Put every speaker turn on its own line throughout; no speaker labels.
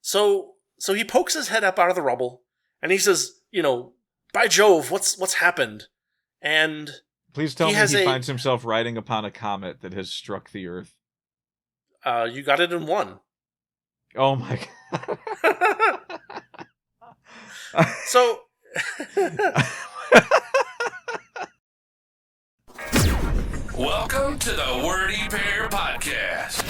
So he pokes his head up out of the rubble, and he says, by Jove, what's happened? And
please tell me he finds himself riding upon a comet that has struck the Earth.
You got it in one.
Oh my
god. So
welcome to the Wordy Pair Podcast,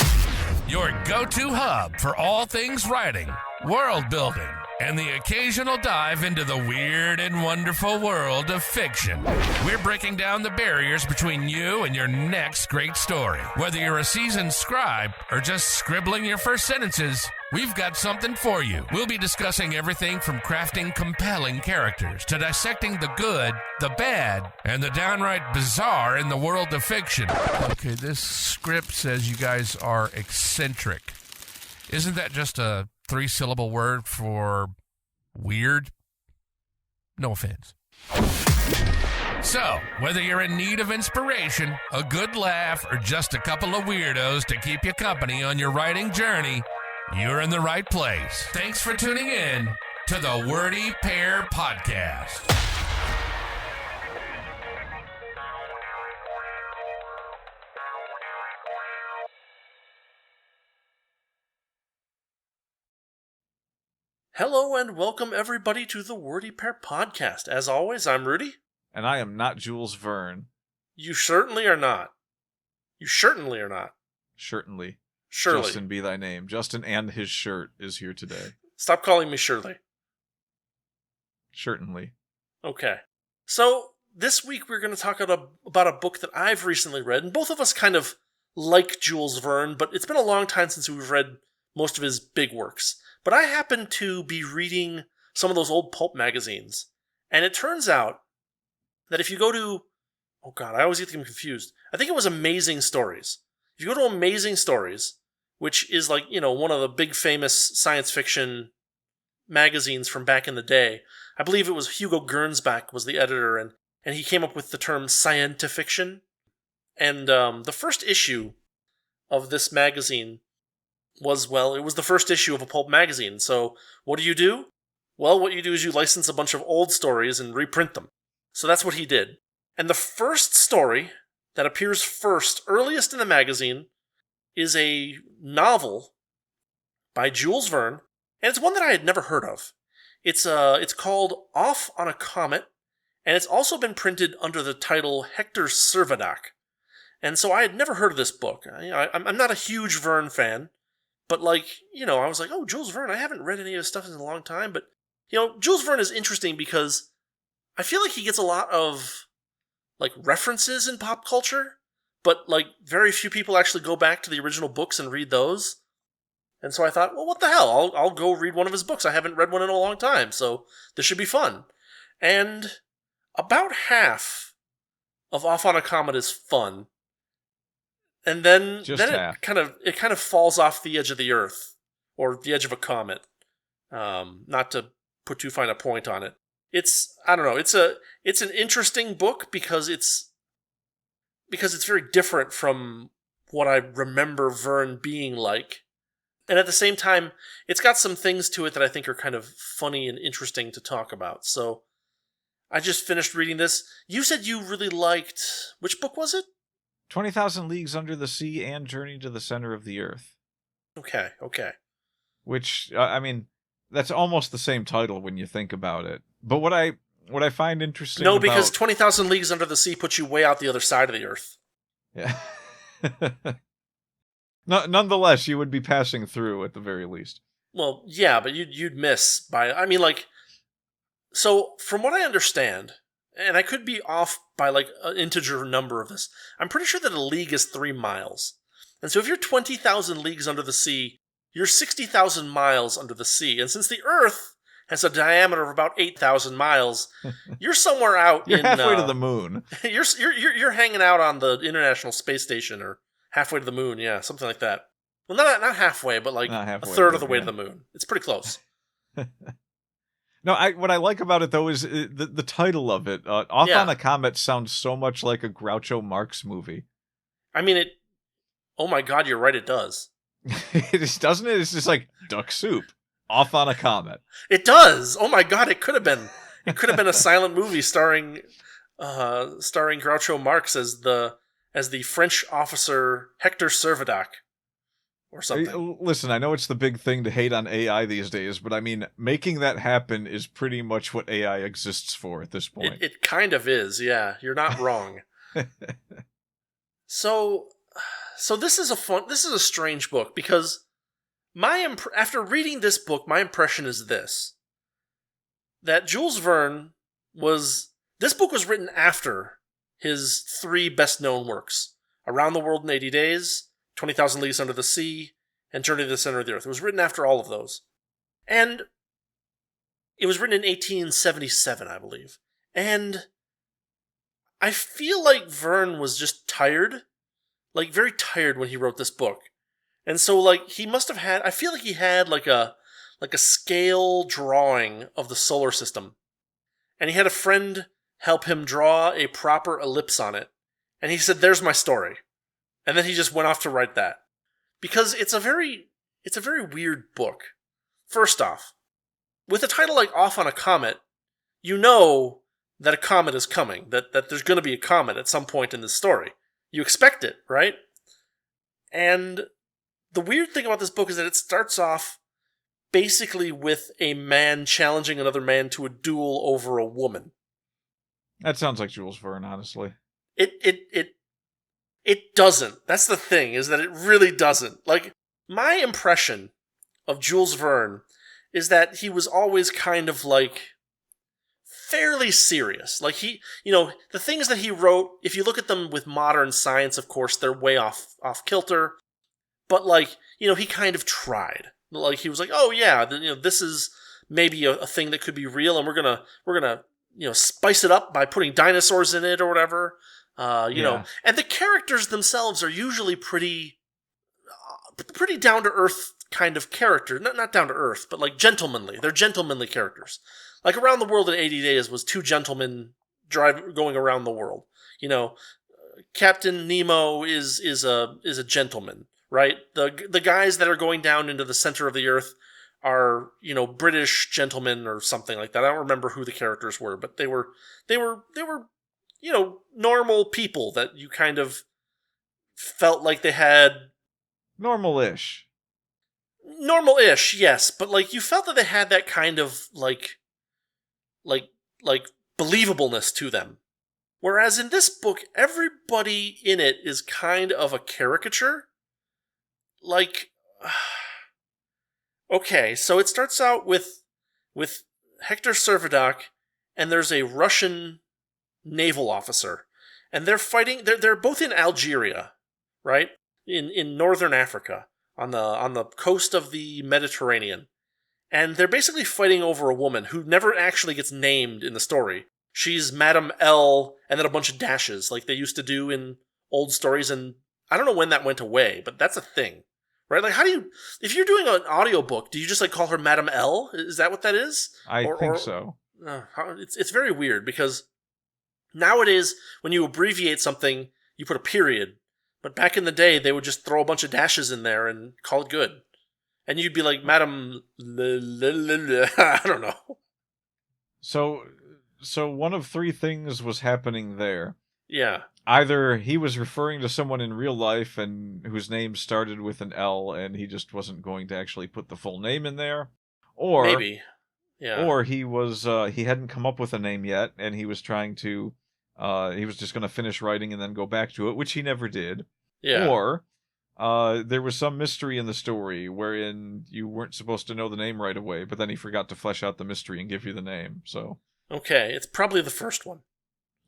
your go-to hub for all things writing, world building, and the occasional dive into the weird and wonderful world of fiction. We're breaking down the barriers between you and your next great story. Whether you're a seasoned scribe or just scribbling your first sentences, we've got something for you. We'll be discussing everything from crafting compelling characters to dissecting the good, the bad, and the downright bizarre in the world of fiction. Okay, this script says you guys are eccentric. Isn't that just a 3-syllable word for weird? No offense. So, whether you're in need of inspiration, a good laugh, or just a couple of weirdos to keep you company on your writing journey, you're in the right place. Thanks for tuning in to the Wordy Pair Podcast.
Hello and welcome everybody to the Wordy Pair Podcast. As always, I'm Rudy.
And I am not Jules Verne.
You certainly are not. You certainly are not.
Certainly.
Shirley.
Justin be thy name. Justin and his shirt is here today.
Stop calling me Shirley.
Certainly.
Okay. So, this week we're going to talk about a book that I've recently read, and both of us kind of like Jules Verne, but it's been a long time since we've read most of his big works. But I happen to be reading some of those old pulp magazines, and it turns out that if you go to, oh god, I always get them confused. I think it was Amazing Stories. If you go to Amazing Stories, which is like, one of the big famous science fiction magazines from back in the day, I believe it was Hugo Gernsback was the editor, and he came up with the term scientifiction. And the first issue of this magazine was the first issue of a pulp magazine. So what do? Well, what you do is you license a bunch of old stories and reprint them. So that's what he did. And the first story that appears earliest in the magazine, is a novel by Jules Verne, and it's one that I had never heard of. It's called Off on a Comet, and it's also been printed under the title Hector Servadac. And so I had never heard of this book. I'm not a huge Verne fan, but I was like, oh, Jules Verne, I haven't read any of his stuff in a long time, but, Jules Verne is interesting because I feel like he gets a lot of, references in pop culture, but, very few people actually go back to the original books and read those. And so I thought, well, what the hell? I'll go read one of his books. I haven't read one in a long time, so this should be fun. And about half of Off on a Comet is fun. And then it kind of falls off the edge of the earth, or the edge of a comet. Not to put too fine a point on it. It's an interesting book because it's very different from what I remember Verne being like. And at the same time, it's got some things to it that I think are kind of funny and interesting to talk about. So I just finished reading this. You said you really liked, which book was it?
20,000 Leagues Under the Sea and Journey to the Center of the Earth.
Okay.
Which, that's almost the same title when you think about it. But what I find interesting
because 20,000 Leagues Under the Sea puts you way out the other side of the Earth. Yeah.
Nonetheless, you would be passing through at the very least.
Well, yeah, but you'd miss by... So, from what I understand, and I could be off by an integer number of this, I'm pretty sure that a league is 3 miles. And so if you're 20,000 leagues under the sea, you're 60,000 miles under the sea. And since the Earth has a diameter of about 8,000 miles, you're somewhere out
you're halfway to the moon.
You're hanging out on the International Space Station, or halfway to the moon, yeah, something like that. Well, not halfway, but a third of the way to the moon. It's pretty close.
No, what I like about it, though, is the title of it. Off on a Comet sounds so much like a Groucho Marx movie.
Oh my god, you're right, it does.
It is, doesn't it? It's just like duck soup. Off on a Comet.
It does. Oh my god, it could have been. It could have been a silent movie starring Groucho Marx as the French officer Hector Servadac or something.
Listen, I know it's the big thing to hate on AI these days, but I mean, making that happen is pretty much what AI exists for at this point.
It kind of is, yeah. You're not wrong. So this is a strange book because after reading this book, my impression is this: that Jules Verne this book was written after his 3 best-known works: Around the World in 80 Days, 20,000 Leagues Under the Sea, and Journey to the Center of the Earth. It was written after all of those. And it was written in 1877, I believe. And I feel like Verne was just tired, like very tired when he wrote this book. And so like he must have had, I feel like he had like a scale drawing of the solar system. And he had a friend help him draw a proper ellipse on it. And he said, "There's my story." And then he just went off to write that. Because it's a very weird book. First off, with a title like Off on a Comet, you know that a comet is coming, that there's going to be a comet at some point in the story. You expect it, right? And the weird thing about this book is that it starts off basically with a man challenging another man to a duel over a woman.
That sounds like Jules Verne, honestly.
It doesn't. That's the thing, is that it really doesn't. Like, my impression of Jules Verne is that he was always kind of like fairly serious. Like the things that he wrote, if you look at them with modern science, of course, they're way off kilter. But like, he kind of tried. Like he was like, "Oh yeah, this is maybe a thing that could be real, and we're gonna spice it up by putting dinosaurs in it or whatever." And the characters themselves are usually pretty down to earth kind of character. Not down to earth, but like gentlemanly. They're gentlemanly characters. Like Around the World in 80 Days was 2 gentlemen going around the world. Captain Nemo is a gentleman, right? The guys that are going down into the center of the earth are, British gentlemen or something like that. I don't remember who the characters were, but they were normal people that you kind of felt like they had
normal-ish,
yes, but like you felt that they had that kind of like believableness to them. Whereas in this book, everybody in it is kind of a caricature. Like, okay, so it starts out with Hector Servadac, and there's a Russian naval officer, and they're fighting. They're both in Algeria, right? In northern Africa, on the coast of the Mediterranean, and they're basically fighting over a woman who never actually gets named in the story. She's Madame L, and then a bunch of dashes, like they used to do in old stories, and I don't know when that went away, but that's a thing, right? Like, if you're doing an audiobook, do you just like call her Madame L? Is that what that is?
I think so.
It's very weird, because nowadays, when you abbreviate something, you put a period. But back in the day, they would just throw a bunch of dashes in there and call it good. And you'd be like, Madam... I don't know.
So one of 3 things was happening there.
Yeah.
Either he was referring to someone in real life and whose name started with an L, and he just wasn't going to actually put the full name in there. Or
maybe. Yeah.
Or he was he hadn't come up with a name yet, and he was trying to he was just going to finish writing and then go back to it, which he never did.
Yeah.
Or there was some mystery in the story wherein you weren't supposed to know the name right away, but then he forgot to flesh out the mystery and give you the name. So
okay, it's probably the first one.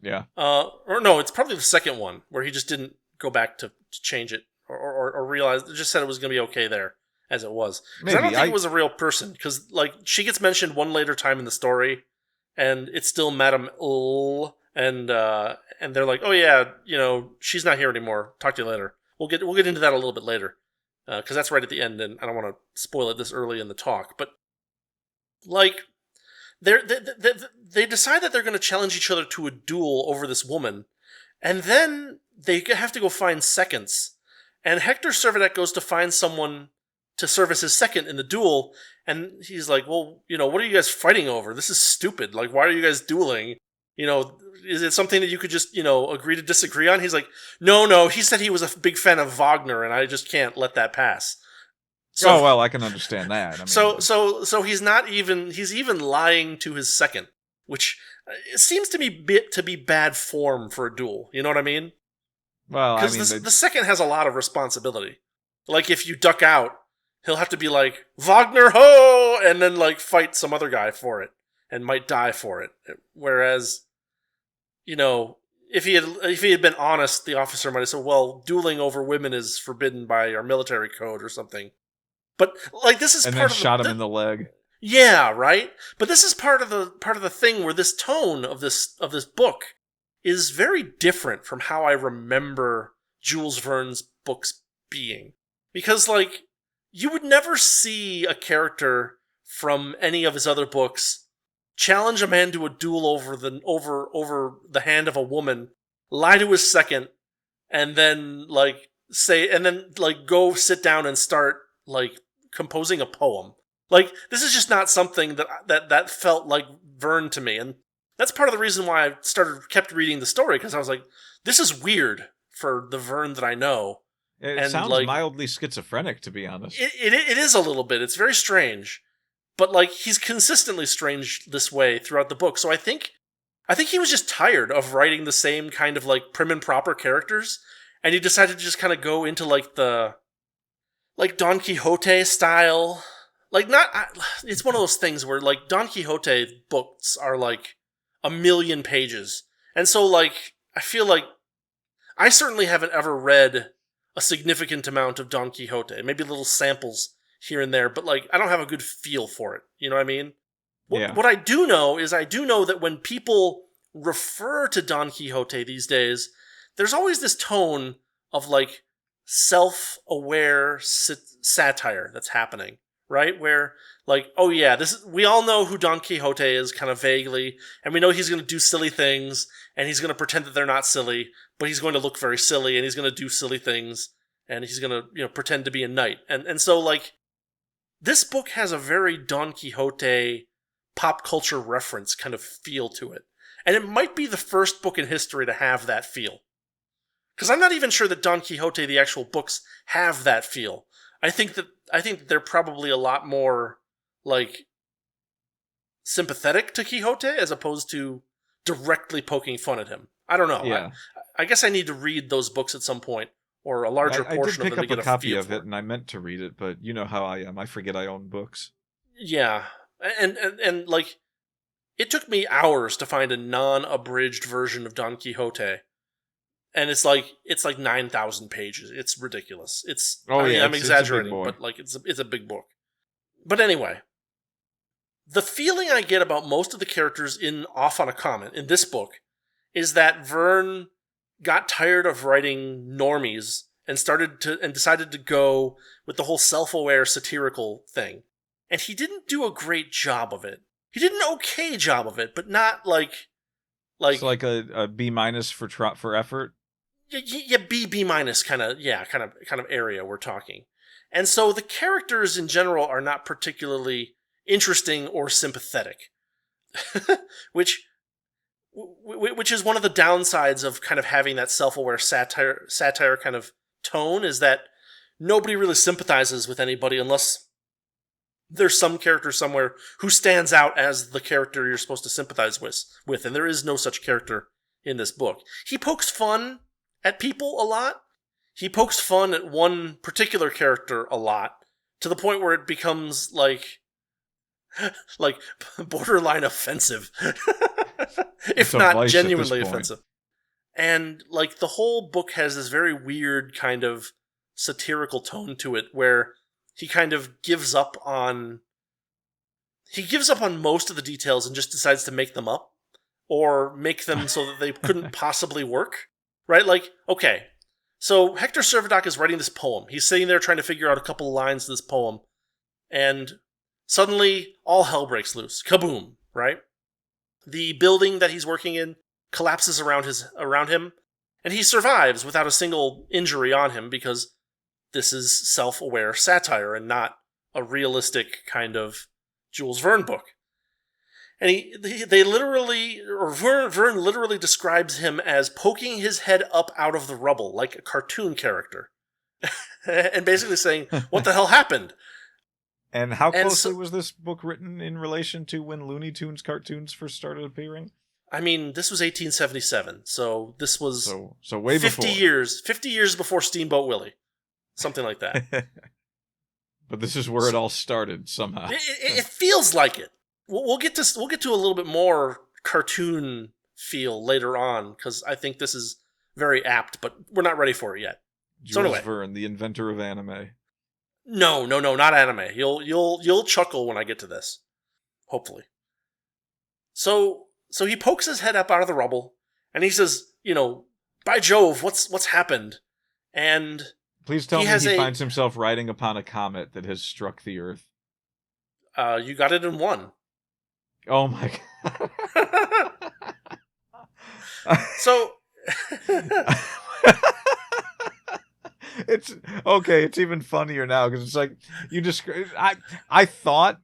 Yeah.
Or no, it's probably the second one where he just didn't go back to change it or realize, just said it was going to be okay there as it was. Because I don't think it was a real person, because like she gets mentioned one later time in the story, and it's still Madame L, and they're like, oh yeah, she's not here anymore. Talk to you later. We'll get into that a little bit later, because that's right at the end, and I don't want to spoil it this early in the talk. But like, they decide that they're going to challenge each other to a duel over this woman, and then they have to go find seconds. And Hector Servadac goes to find someone to serve as his second in the duel, And he's like, well, what are you guys fighting over? This is stupid. Like, why are you guys dueling? Is it something that you could just, agree to disagree on? He's like, no. He said he was a big fan of Wagner, and I just can't let that pass.
So, well, I can understand that. I mean,
so he's even lying to his second, which it seems to me to be bad form for a duel. You know what I mean?
Well,
because the second has a lot of responsibility. Like, if you duck out, he'll have to be like, Wagner ho! And then, like, fight some other guy for it. And might die for it. Whereas, if he had been honest, the officer might have said, well, dueling over women is forbidden by our military code or something. But, like, this is
and
part
then
of
shot him in the leg.
Yeah, right? But this is part of the thing where this tone of this book is very different from how I remember Jules Verne's books being. Because, like, you would never see a character from any of his other books challenge a man to a duel over the hand of a woman, lie to his second, and then go sit down and start like composing a poem. Like, this is just not something that felt like Verne to me, and that's part of the reason why I kept reading the story, because I was like, this is weird for the Verne that I know.
It sounds mildly schizophrenic, to be honest.
It is a little bit. It's very strange. But, like, he's consistently strange this way throughout the book. So I think he was just tired of writing the same kind of, like, prim and proper characters. And he decided to just kind of go into, like, the, like, Don Quixote style. Like, it's one of those things where, like, Don Quixote books are, like, 1,000,000 pages. And so, like, I feel like I certainly haven't ever read a significant amount of Don Quixote. Maybe little samples here and there, but, like, I don't have a good feel for it. You know what I mean? What I do know is that when people refer to Don Quixote these days, there's always this tone of, like, self-aware satire that's happening, right? Where, like, oh yeah, we all know who Don Quixote is, kind of vaguely, and we know he's going to do silly things, and he's going to pretend that they're not silly, but he's going to look very silly, and he's going to do silly things, and he's going to, pretend to be a knight. And so, like, this book has a very Don Quixote pop culture reference kind of feel to it. And it might be the first book in history to have that feel. Because I'm not even sure that Don Quixote, the actual books, have that feel. I think that they're probably a lot more, like, sympathetic to Quixote as opposed to directly poking fun at him. I don't know.
Yeah.
I guess I need to read those books at some point, or a larger portion of them to get a feel.
I did pick up a copy of it, and I meant to read it, but you know how I am. I forget I own books.
Yeah. And like, it took me hours to find a non-abridged version of Don Quixote. And it's like 9,000 pages. It's ridiculous. I'm exaggerating, but, like, it's a big book. But anyway, the feeling I get about most of the characters in Off on a Comet in this book is that Verne got tired of writing normies and decided to go with the whole self-aware satirical thing. And he didn't do a great job of it. He did an okay job of it, but not like
it's like a B- for effort.
Yeah, B minus kind of area we're talking. And so the characters in general are not particularly interesting or sympathetic, which is one of the downsides of kind of having that self-aware satire kind of tone, is that nobody really sympathizes with anybody unless there's some character somewhere who stands out as the character you're supposed to sympathize with, and there is no such character in this book. He pokes fun at people a lot. He pokes fun at one particular character a lot, to the point where it becomes like borderline offensive, if not genuinely offensive. And, like, the whole book has this very weird kind of satirical tone to it, where he kind of gives up on most of the details and just decides to make them up, or make them so that they couldn't possibly work. Right? Like, okay, so Hector Servadoc is writing this poem. He's sitting there trying to figure out a couple of lines to this poem, and suddenly all hell breaks loose. Kaboom! Right? The building that he's working in collapses around him, and he survives without a single injury on him, because this is self-aware satire and not a realistic kind of Jules Verne book. And they literally, or Verne literally describes him as poking his head up out of the rubble, like a cartoon character. And basically saying, what the hell happened?
And how closely was this book written in relation to when Looney Tunes cartoons first started appearing?
I mean, this was 1877, so this was
so way
50
before.
50 years before Steamboat Willie. Something like that.
But this is where it all started somehow.
It feels like it. We'll get to a little bit more cartoon feel later on, because I think this is very apt, but we're not ready for it yet.
Jules Verne, the inventor of anime.
No, not anime. You'll chuckle when I get to this. Hopefully. So he pokes his head up out of the rubble, and he says, by Jove, what's happened? And
please tell me he finds himself riding upon a comet that has struck the Earth.
You got it in one.
Oh my god.
So
it's okay. It's even funnier now because it's like you I thought,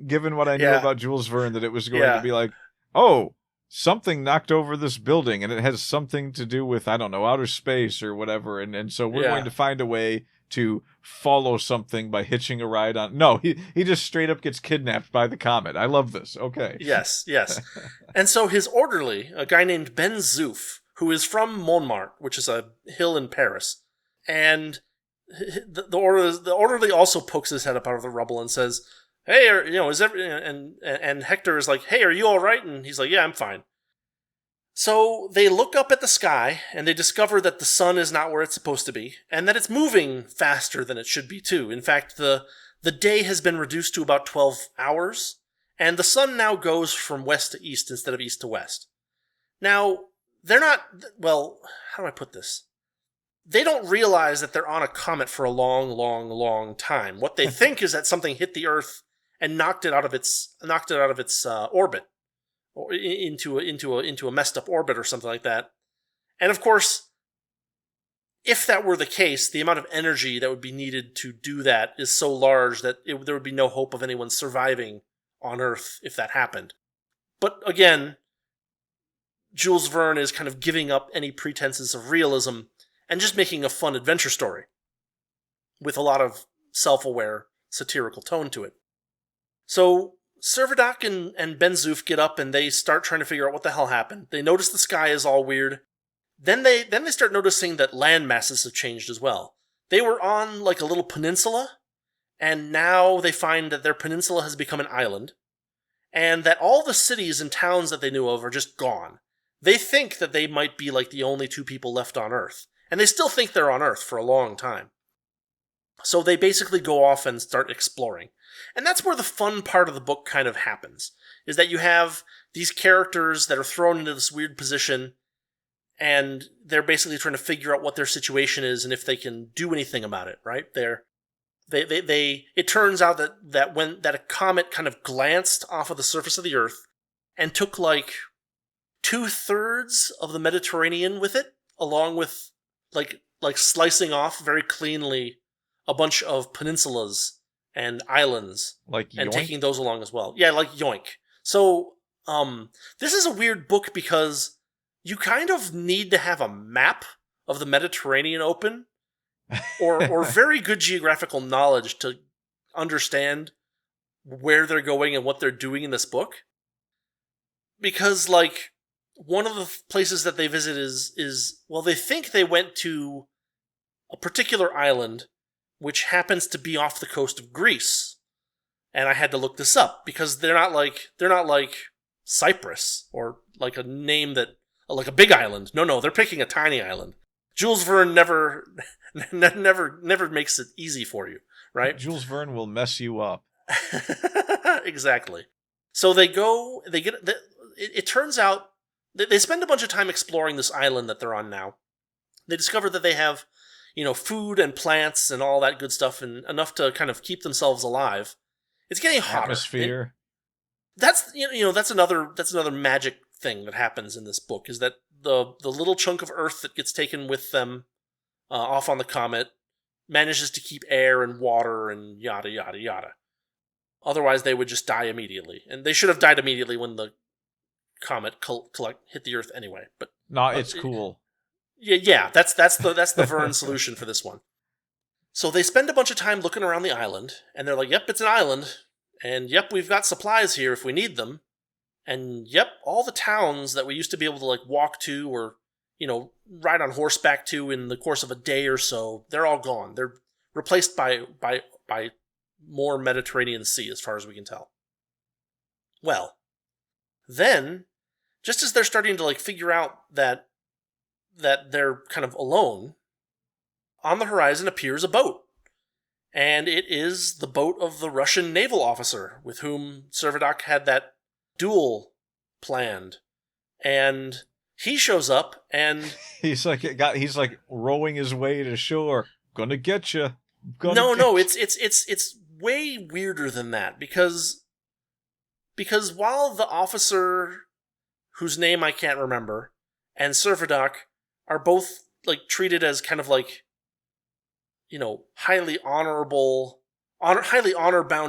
given what I knew about Jules Verne, that it was going to be like, oh, something knocked over this building and it has something to do with, I don't know, outer space or whatever, and so we're going to find a way to follow something by hitching a ride on. No, he just straight up gets kidnapped by the comet. I love this. Okay.
Yes. And so his orderly, a guy named Ben Zouf, who is from Montmartre, which is a hill in Paris, and the orderly also pokes his head up out of the rubble and says, "Hey, is and Hector is like, "Hey, are you all right?" And he's like, "Yeah, I'm fine." So they look up at the sky, and they discover that the sun is not where it's supposed to be, and that it's moving faster than it should be, too. In fact, the day has been reduced to about 12 hours, and the sun now goes from west to east instead of east to west. Now, they're not... Well, how do I put this? They don't realize that they're on a comet for a long, long, long time. What they think is that something hit the Earth and knocked it out of its orbit. Or into a messed up orbit or something like that. And of course, if that were the case, the amount of energy that would be needed to do that is so large that there would be no hope of anyone surviving on Earth if that happened. But again, Jules Verne is kind of giving up any pretenses of realism and just making a fun adventure story with a lot of self-aware satirical tone to it. So Servadac and Ben Zouf get up and they start trying to figure out what the hell happened. They notice the sky is all weird. Then they start noticing that land masses have changed as well. They were on like a little peninsula, and now they find that their peninsula has become an island, and that all the cities and towns that they knew of are just gone. They think that they might be like the only two people left on Earth, and they still think they're on Earth for a long time. So they basically go off and start exploring. And that's where the fun part of the book kind of happens, is that you have these characters that are thrown into this weird position, and they're basically trying to figure out what their situation is and if they can do anything about it, right? It turns out that a comet kind of glanced off of the surface of the Earth and took like 2/3 of the Mediterranean with it, along with like slicing off very cleanly a bunch of peninsulas and islands, and taking those along as well. Yeah, like yoink. So, this is a weird book because you kind of need to have a map of the Mediterranean open, or very good geographical knowledge to understand where they're going and what they're doing in this book. Because, like, one of the places that they visit is they think they went to a particular island which happens to be off the coast of Greece. And I had to look this up because they're not like Cyprus or like a name that like a big island. No, they're picking a tiny island. Jules Verne never makes it easy for you, right?
Jules Verne will mess you up.
Exactly. So it turns out they spend a bunch of time exploring this island that they're on now. They discover that they have food and plants and all that good stuff, and enough to kind of keep themselves alive. It's getting hotter.
Atmosphere.
That's another magic thing that happens in this book, is that the little chunk of Earth that gets taken with them off on the comet manages to keep air and water and yada yada yada. Otherwise, they would just die immediately. And they should have died immediately when the comet hit the Earth anyway. But
no, it's cool.
Yeah, that's the Verne solution for this one. So they spend a bunch of time looking around the island, and they're like, yep, it's an island, and yep, we've got supplies here if we need them, and yep, all the towns that we used to be able to like walk to or, ride on horseback to in the course of a day or so, they're all gone. They're replaced by more Mediterranean Sea as far as we can tell. Well, then, just as they're starting to like figure out that they're kind of alone, on the horizon appears a boat. And it is the boat of the Russian naval officer with whom Servadac had that duel planned. And he shows up and
he's like rowing his way to shore. Gonna get you.
It's way weirder than that because while the officer whose name I can't remember and Servadac are both like treated as kind of like, highly honor-bound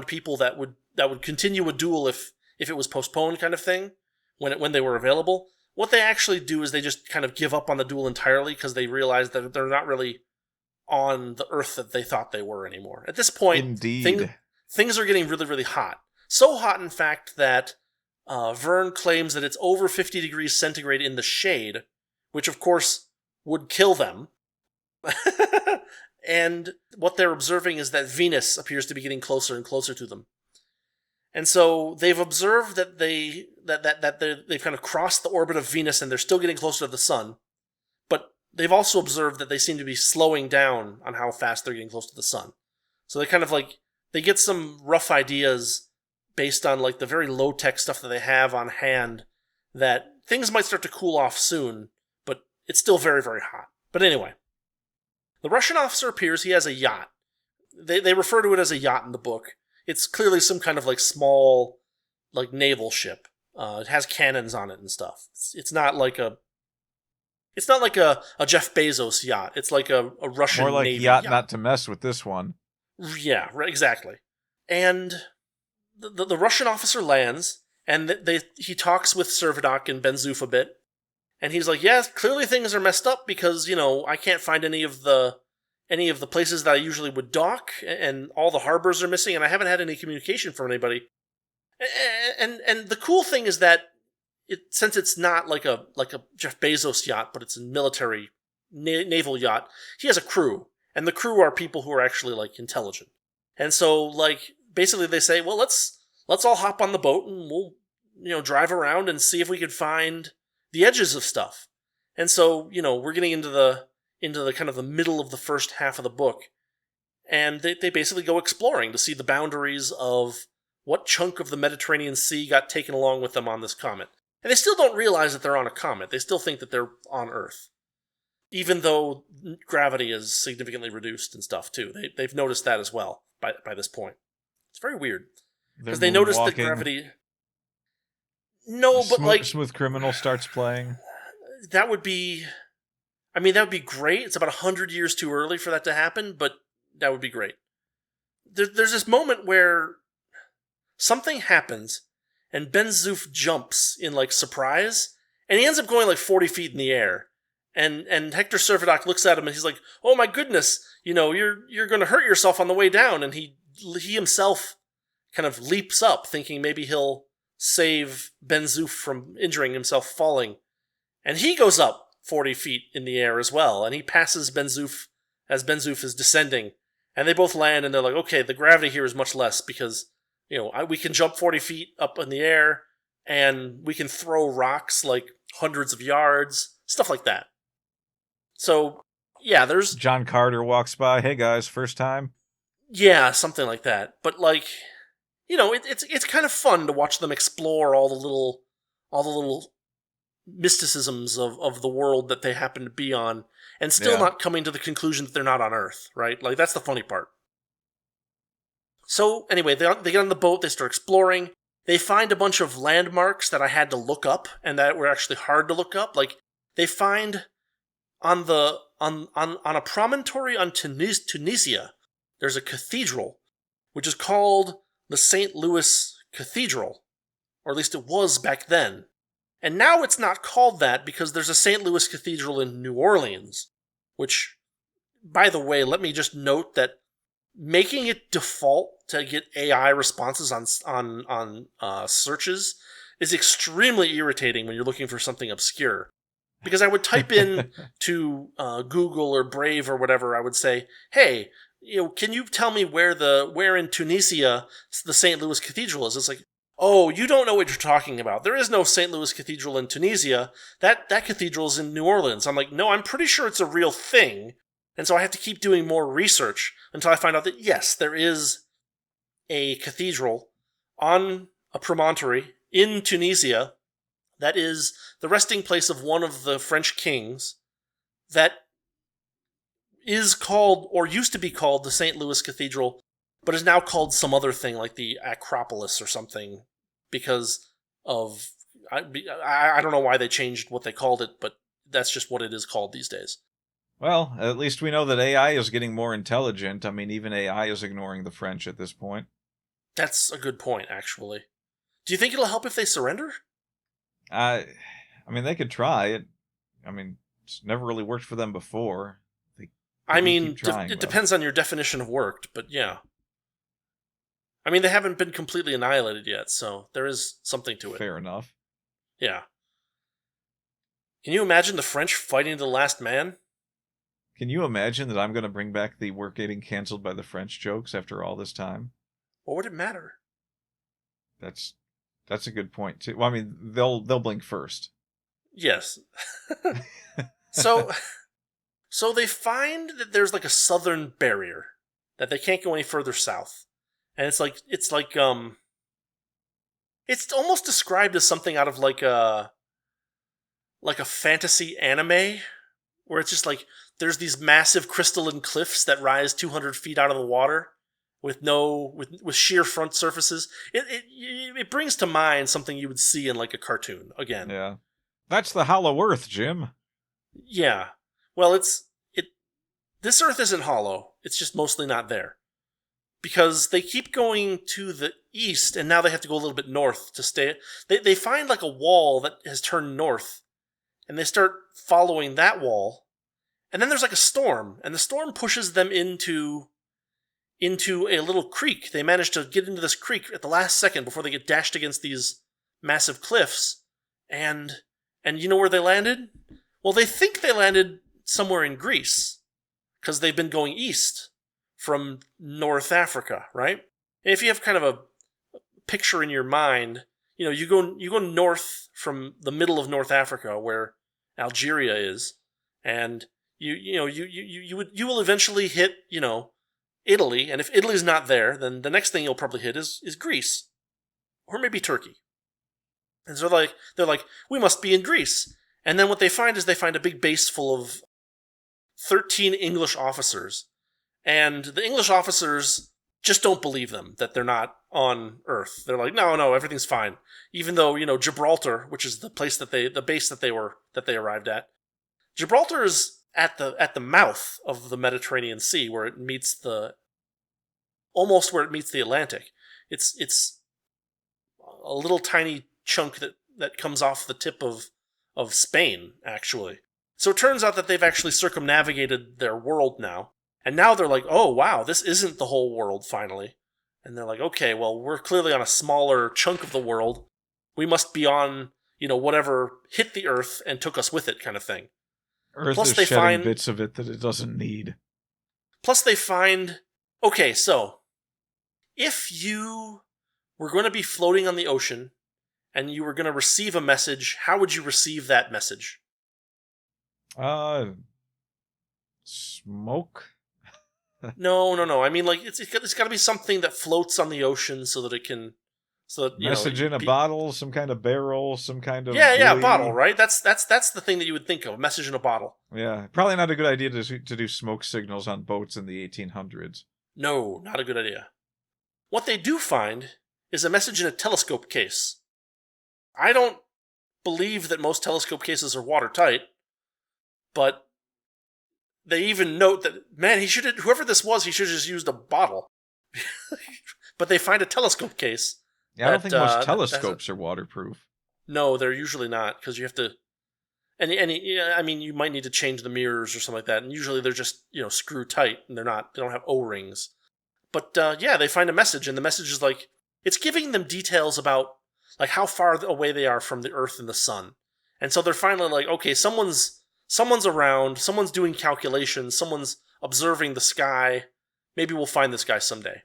people that would continue a duel if it was postponed kind of thing when they were available. What they actually do is they just kind of give up on the duel entirely because they realize that they're not really on the Earth that they thought they were anymore. At this point,
indeed,
things are getting really, really hot. So hot, in fact, that Verne claims that it's over 50 degrees centigrade in the shade, which of course would kill them. And what they're observing is that Venus appears to be getting closer and closer to them. And so they've observed that they've kind of crossed the orbit of Venus and they're still getting closer to the sun. But they've also observed that they seem to be slowing down on how fast they're getting close to the sun. So they kind of like, they get some rough ideas based on like the very low-tech stuff that they have on hand that things might start to cool off soon, but it's still very, very hot. But anyway, the Russian officer appears. He has a yacht. They refer to it as a yacht in the book. It's clearly some kind of like small, like naval ship. It has cannons on it and stuff. It's not like a Jeff Bezos yacht. It's like a Russian
more like
Navy
yacht,
yacht.
not to mess with this one.
Yeah, right, exactly. And the Russian officer lands, and he talks with Servadac and Ben-Zoof a bit. And he's like, yeah, clearly things are messed up because, I can't find any of the places that I usually would dock, and all the harbors are missing, and I haven't had any communication from anybody. And the cool thing is that since it's not like a Jeff Bezos yacht, but it's a military naval yacht, he has a crew, and the crew are people who are actually like intelligent. And so like basically they say, well, let's all hop on the boat and we'll drive around and see if we can find the edges of stuff. And so, we're getting into the kind of the middle of the first half of the book, and they basically go exploring to see the boundaries of what chunk of the Mediterranean Sea got taken along with them on this comet. And they still don't realize that they're on a comet. They still think that they're on Earth, even though gravity is significantly reduced and stuff too. They've noticed that as well by this point. It's very weird because they noticed that gravity. No, but like
Smooth Criminal starts playing.
That would be great. It's about 100 years too early for that to happen, but that would be great. There's this moment where something happens, and Ben-Zoof jumps in like surprise, and he ends up going like 40 feet in the air. And Hector Servadac looks at him, and he's like, "Oh my goodness, you're going to hurt yourself on the way down." And he himself kind of leaps up, thinking maybe he'll save Ben-Zoof from injuring himself falling. And he goes up 40 feet in the air as well, and he passes Ben-Zoof as Ben-Zoof is descending. And they both land, and they're like, okay, the gravity here is much less because, we can jump 40 feet up in the air, and we can throw rocks like hundreds of yards, stuff like that. So, yeah, there's...
John Carter walks by, hey guys, first time?
Yeah, something like that. But like... it's kind of fun to watch them explore all the little mysticisms of the world that they happen to be on, and still not coming to the conclusion that they're not on Earth, right? Like, that's the funny part. So, anyway, they get on the boat, they start exploring, they find a bunch of landmarks that I had to look up, and that were actually hard to look up. Like, they find on a promontory on Tunisia, there's a cathedral, which is called the St. Louis Cathedral, or at least it was back then. And now it's not called that because there's a St. Louis Cathedral in New Orleans, which, by the way, let me just note that making it default to get AI responses on searches is extremely irritating when you're looking for something obscure. Because I would type in to Google or Brave or whatever, I would say, hey, can you tell me where in Tunisia the St. Louis Cathedral is? It's like, oh, you don't know what you're talking about. There is no St. Louis Cathedral in Tunisia. That cathedral is in New Orleans. I'm like, no, I'm pretty sure it's a real thing. And so I have to keep doing more research until I find out that, yes, there is a cathedral on a promontory in Tunisia that is the resting place of one of the French kings that is called, or used to be called, the St. Louis Cathedral, but is now called some other thing like the Acropolis or something because of, I don't know why they changed what they called it, but that's just what it is called these days.
Well, at least we know that AI is getting more intelligent. I mean, even AI is ignoring the French at this point.
That's a good point, actually. Do you think it'll help if they surrender?
I mean, they could try it. I mean, it's never really worked for them before.
It depends on your definition of worked, but yeah. I mean, they haven't been completely annihilated yet, so there is something to it.
Fair enough.
Yeah. Can you imagine the French fighting to the last man?
Can you imagine that I'm going to bring back the "we're getting canceled by the French" jokes after all this time?
What would it matter?
That's a good point too. Well, I mean, they'll blink first.
Yes. So they find that there's like a southern barrier that they can't go any further south, and it's almost described as something out of like a fantasy anime, where it's just like there's these massive crystalline cliffs that rise 200 feet out of the water with sheer front surfaces. It brings to mind something you would see in like a cartoon again.
Yeah, that's the Hollow Earth, Jim.
Yeah. Well, this Earth isn't hollow. It's just mostly not there. Because they keep going to the east, and now they have to go a little bit north to stay. They find like a wall that has turned north, and they start following that wall. And then there's like a storm, and the storm pushes them into a little creek. They manage to get into this creek at the last second before they get dashed against these massive cliffs. And you know where they landed? Well, they think they landed somewhere in Greece, because they've been going east from North Africa, right? And if you have kind of a picture in your mind, you go north from the middle of North Africa where Algeria is, and you will eventually hit, Italy, and if Italy's not there, then the next thing you'll probably hit is Greece, or maybe Turkey. And so they're like, we must be in Greece. And then what they find is they find a big base full of 13 English officers. And the English officers just don't believe them that they're not on Earth. They're like, no, everything's fine. Even though, Gibraltar, which is the base that they arrived at. Gibraltar is at the mouth of the Mediterranean Sea, where it meets almost where it meets the Atlantic. It's a little tiny chunk that comes off the tip of Spain, actually. So it turns out that they've actually circumnavigated their world now. And now they're like, oh, wow, this isn't the whole world, finally. And they're like, okay, well, we're clearly on a smaller chunk of the world. We must be on, whatever hit the Earth and took us with it kind of thing.
Earth Plus is shedding bits of it that it doesn't need.
Plus they find... Okay, so, if you were going to be floating on the ocean and you were going to receive a message, how would you receive that message?
Smoke?
No. I mean, like, it's got to be something that floats on the ocean so that it can...
Message in a bottle, some kind of barrel, some kind of...
Yeah, bottle, right? That's the thing that you would think of, a message in a bottle.
Yeah, probably not a good idea to do smoke signals on boats in the 1800s.
No, not a good idea. What they do find is a message in a telescope case. I don't believe that most telescope cases are watertight, but they even note that, man, whoever this was, he should have just used a bottle. But they find a telescope case.
Yeah, I don't think most telescopes are waterproof.
No, they're usually not, because you have to... And I mean, you might need to change the mirrors or something like that, and usually they're just, screw tight, and they don't have O-rings. But, they find a message, and the message is like, it's giving them details about, like, how far away they are from the Earth and the Sun. And so they're finally like, okay, someone's around, someone's doing calculations, someone's observing the sky, maybe we'll find this guy someday.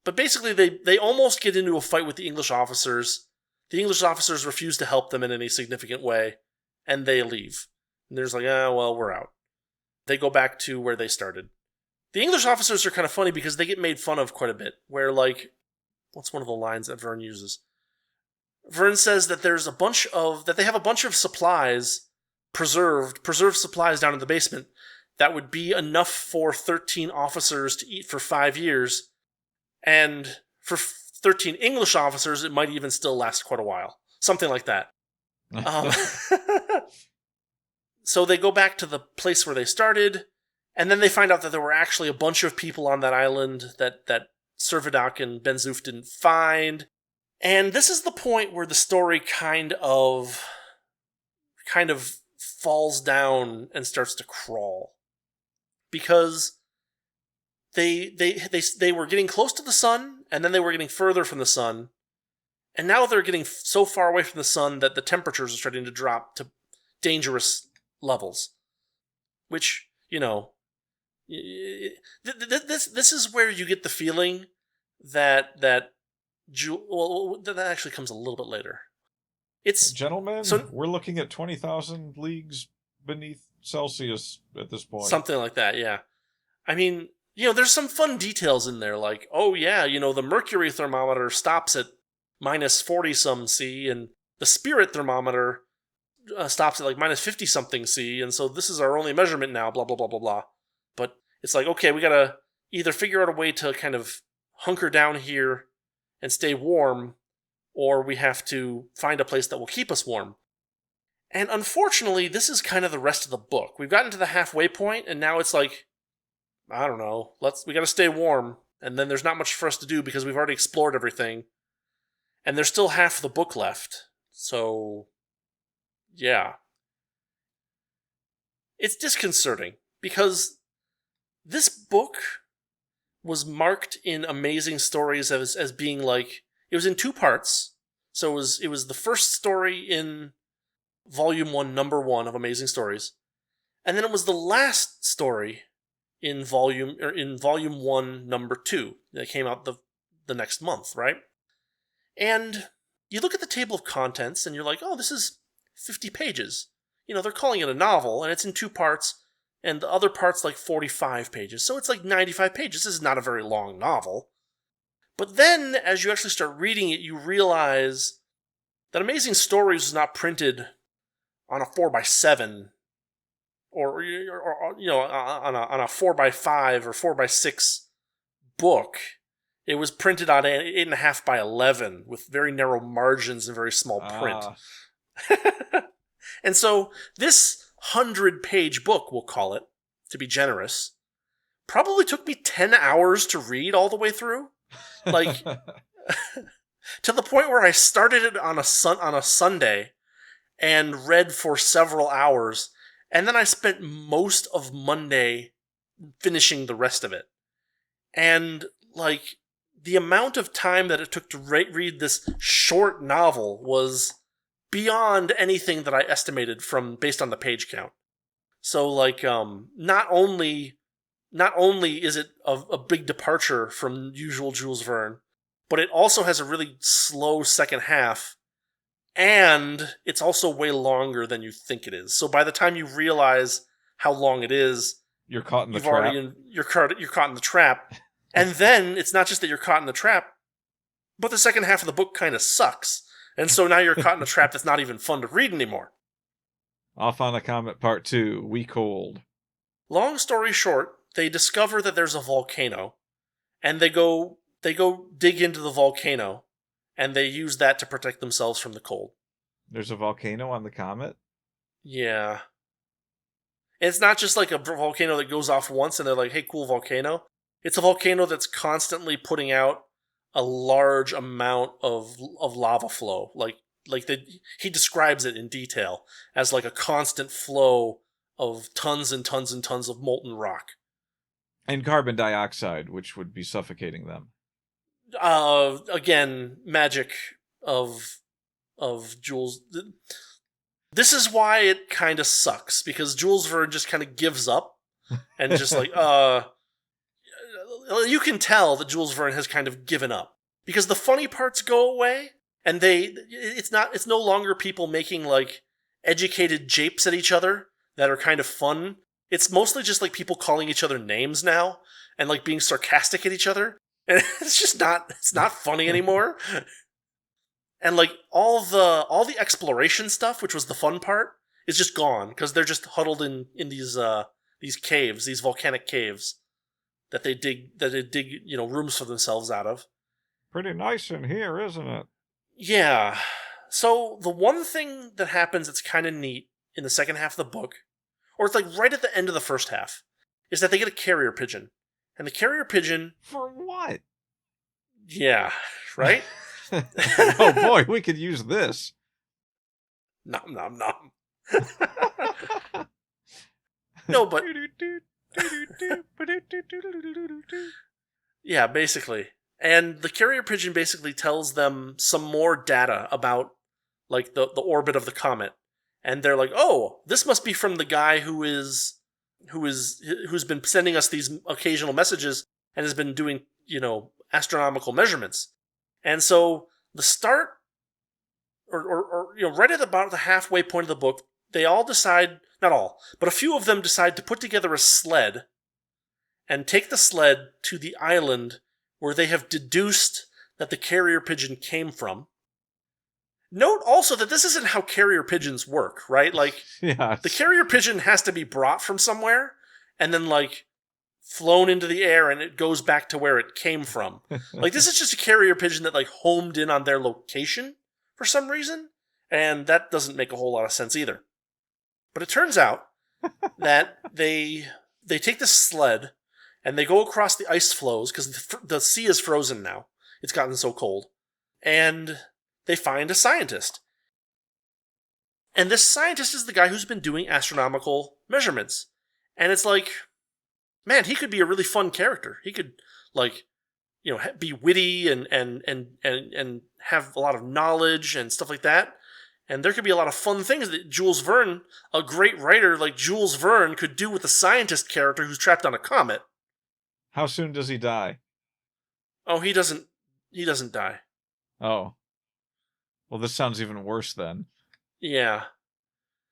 But basically, they almost get into a fight with the English officers. The English officers refuse to help them in any significant way, and they leave. And there's like, well, we're out. They go back to where they started. The English officers are kind of funny because they get made fun of quite a bit, where, like, what's one of the lines that Verne uses? Verne says that they have a bunch of supplies, preserved supplies down in the basement, that would be enough for 13 officers to eat for 5 years, and for 13 English officers, it might even still last quite a while. Something like that. So they go back to the place where they started, and then they find out that there were actually a bunch of people on that island that Servadac and Ben-Zoof didn't find. And this is the point where the story kind of falls down and starts to crawl. Because they were getting close to the sun, and then they were getting further from the sun, and now they're getting so far away from the sun that the temperatures are starting to drop to dangerous levels. Which, this is where you get the feeling that that actually comes a little bit later.
Gentlemen, we're looking at 20,000 leagues beneath Celsius at this point.
Something like that, yeah. I mean, there's some fun details in there, like, oh yeah, the mercury thermometer stops at minus 40-some C, and the spirit thermometer stops at like minus 50-something C, and so this is our only measurement now, blah, blah, blah, blah, blah. But it's like, okay, we gotta either figure out a way to kind of hunker down here and stay warm, or we have to find a place that will keep us warm. And unfortunately, this is kind of the rest of the book. We've gotten to the halfway point, and now it's like, I don't know, we gotta stay warm, and then there's not much for us to do because we've already explored everything. And there's still half the book left. So, yeah. It's disconcerting, because this book was marked in Amazing Stories as being like, it was in 2 parts. So it was the first story in Volume 1, Number 1 of Amazing Stories. And then it was the last story in Volume 1, Number 2, that came out the next month, right? And you look at the table of contents, and you're like, oh, this is 50 pages. They're calling it a novel, and it's in 2 parts, and the other part's like 45 pages. So it's like 95 pages. This is not a very long novel. But then, as you actually start reading it, you realize that Amazing Stories was not printed on a 4x7, or on a 4x5 or 4x6 book. It was printed on 8.5 by 11 with very narrow margins and very small print. And so this 100-page book, we'll call it, to be generous, probably took me 10 hours to read all the way through. Like, to the point where I started it on a Sunday and read for several hours, and then I spent most of Monday finishing the rest of it. And, like, the amount of time that it took to read this short novel was beyond anything that I estimated based on the page count. So, like, not only is it a big departure from usual Jules Verne, but it also has a really slow second half, and it's also way longer than you think it is. So by the time you realize how long it is,
you're caught in the trap.
You're caught in the trap. And then it's not just that you're caught in the trap, but the second half of the book kind of sucks. And so now you're caught in a trap that's not even fun to read anymore.
Off on a Comet Part 2, We Cold.
Long story short, they discover that there's a volcano, and they go dig into the volcano, and they use that to protect themselves from the cold.
There's a volcano on the comet?
Yeah. And it's not just like a volcano that goes off once and they're like, hey, cool volcano. It's a volcano that's constantly putting out a large amount of lava flow. He describes it in detail as like a constant flow of tons and tons and tons of molten rock.
And carbon dioxide, which would be suffocating them.
Again, magic of Jules. This is why it kind of sucks, because Jules Verne just kind of gives up and just like, you can tell that Jules Verne has kind of given up, because the funny parts go away, and it's no longer people making like educated japes at each other that are kind of fun. It's mostly just like people calling each other names now and like being sarcastic at each other. And it's not funny anymore. And like all the exploration stuff, which was the fun part, is just gone, because they're just huddled in these caves, these volcanic caves that they dig rooms for themselves out of.
Pretty nice in here, isn't it?
Yeah. So the one thing that happens that's kind of neat in the second half of the book, or it's like right at the end of the first half, is that they get a carrier pigeon. And the carrier pigeon...
For what?
Yeah, right?
Oh boy, we could use this.
Nom nom nom. No, but... Yeah, basically. And the carrier pigeon basically tells them some more data about like the orbit of the comet. And they're like, oh, this must be from the guy who's been sending us these occasional messages and has been doing, astronomical measurements. And so the start, or right at about the halfway point of the book, they all decide, not all, but a few of them decide to put together a sled and take the sled to the island where they have deduced that the carrier pigeon came from. Note also that this isn't how carrier pigeons work, right? Like,
yes.
The carrier pigeon has to be brought from somewhere and then, like, flown into the air, and it goes back to where it came from. Like, this is just a carrier pigeon that, like, homed in on their location for some reason, and that doesn't make a whole lot of sense either. But it turns out that they take this sled, and they go across the ice floes, because the sea is frozen now. It's gotten so cold. And they find a scientist. And this scientist is the guy who's been doing astronomical measurements. And it's like, man, he could be a really fun character. He could, like, be witty and have a lot of knowledge and stuff like that. And there could be a lot of fun things that Jules Verne, a great writer like Jules Verne, could do with a scientist character who's trapped on a comet.
How soon does he die?
Oh, he doesn't die.
Oh. Well, this sounds even worse then.
Yeah.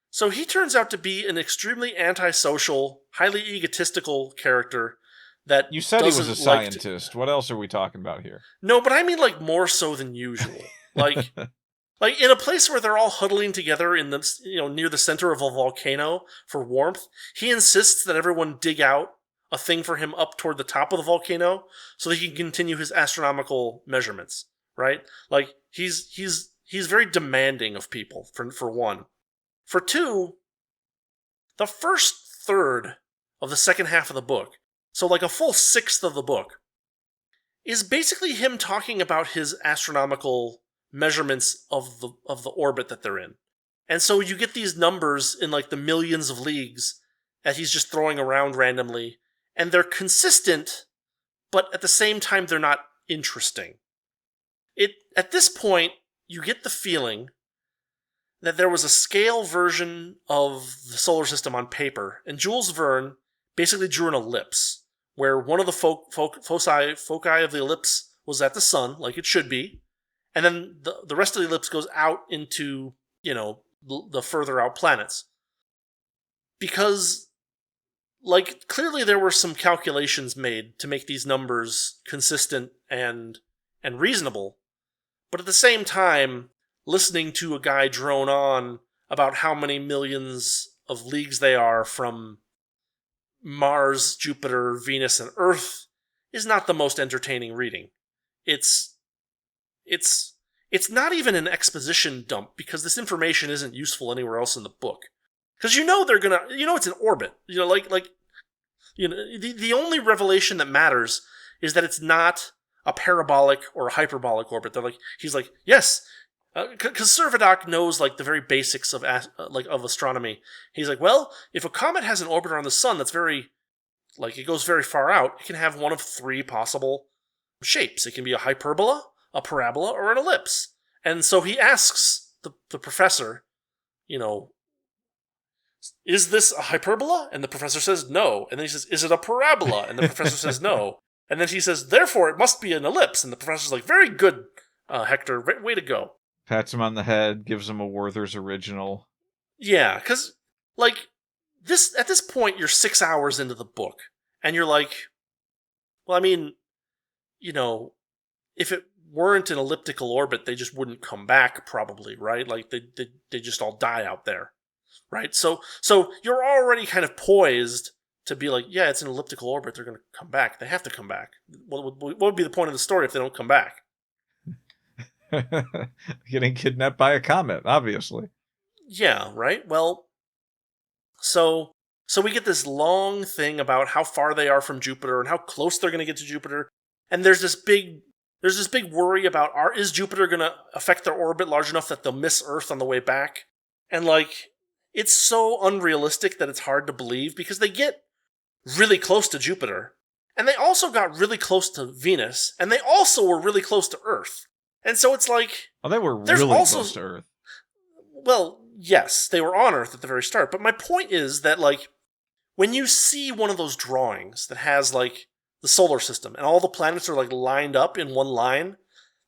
So he turns out to be an extremely antisocial, highly egotistical character that
you said he was a scientist. What else are we talking about here?
No, but I mean like more so than usual. Like in a place where they're all huddling together in the near the center of a volcano for warmth, he insists that everyone dig out a thing for him up toward the top of the volcano so that he can continue his astronomical measurements, right? Like he's very demanding of people, for one. For two, the first third of the second half of the book, so like a full sixth of the book, is basically him talking about his astronomical measurements of the orbit that they're in. And so you get these numbers in like the millions of leagues that he's just throwing around randomly, and they're consistent, but at the same time they're not interesting. At this point, you get the feeling that there was a scale version of the solar system on paper, and Jules Verne basically drew an ellipse, where one of the foci of the ellipse was at the sun, like it should be, and then the rest of the ellipse goes out into, the further out planets. Because, like, clearly there were some calculations made to make these numbers consistent and reasonable, but at the same time, listening to a guy drone on about how many millions of leagues they are from Mars, Jupiter, Venus, and Earth is not the most entertaining reading. It's not even an exposition dump, because this information isn't useful anywhere else in the book. Because they're gonna, it's an orbit. The only revelation that matters is that it's not a parabolic or a hyperbolic orbit. He's like, yes, because Servadoc knows like the very basics of of astronomy. He's like, well, if a comet has an orbit around the sun that's very, like, it goes very far out, it can have one of three possible shapes. It can be a hyperbola, a parabola, or an ellipse. And so he asks the professor, is this a hyperbola? And the professor says no. And then he says, is it a parabola? And the professor says no. And then he says, therefore, it must be an ellipse. And the professor's like, very good, Hector, way to go.
Pats him on the head, gives him a Werther's original.
Yeah, because, like, at this point, you're 6 hours into the book. And you're like, well, I mean, if it weren't an elliptical orbit, they just wouldn't come back, probably, right? Like, they just all die out there, right? So you're already kind of poised to be like, yeah, it's an elliptical orbit, they're going to come back. They have to come back. What would be the point of the story if they don't come back?
Getting kidnapped by a comet, obviously.
Yeah, right? Well, so we get this long thing about how far they are from Jupiter and how close they're going to get to Jupiter. And there's this big worry about, is Jupiter going to affect their orbit large enough that they'll miss Earth on the way back? And, like, it's so unrealistic that it's hard to believe, because they get really close to Jupiter. And they also got really close to Venus. And they also were really close to Earth. And so it's like...
Oh, they were really close to Earth.
Well, yes, they were on Earth at the very start. But my point is that, like, when you see one of those drawings that has, like, the solar system and all the planets are, like, lined up in one line,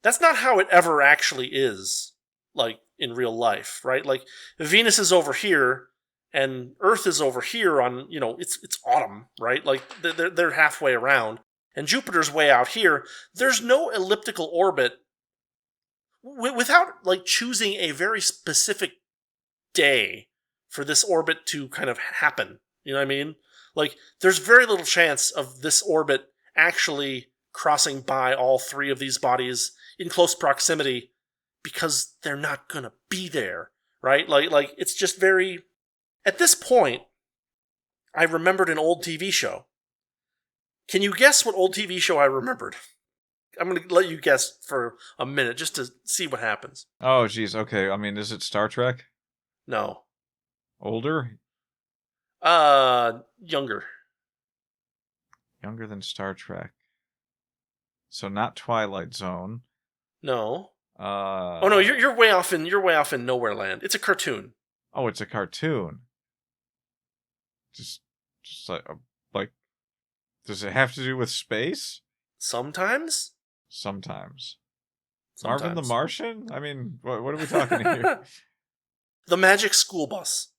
that's not how it ever actually is, like, in real life, right? Like, Venus is over here and Earth is over here on, it's autumn, right? Like, they're halfway around. And Jupiter's way out here. There's no elliptical orbit without, like, choosing a very specific day for this orbit to kind of happen. You know what I mean? Like, there's very little chance of this orbit actually crossing by all three of these bodies in close proximity, because they're not gonna be there, right? Like it's just very... At this point, I remembered an old TV show. Can you guess what old TV show I remembered? I'm going to let you guess for a minute just to see what happens.
Oh, geez. Okay. I mean, is it Star Trek?
No.
Older?
Younger.
Younger than Star Trek. So not Twilight Zone.
No. Oh no, you're way off in Nowhere Land. It's a cartoon.
Oh, it's a cartoon. Just like, does it have to do with space?
Sometimes.
Marvin the Martian? I mean, what are we talking here?
The Magic School Bus.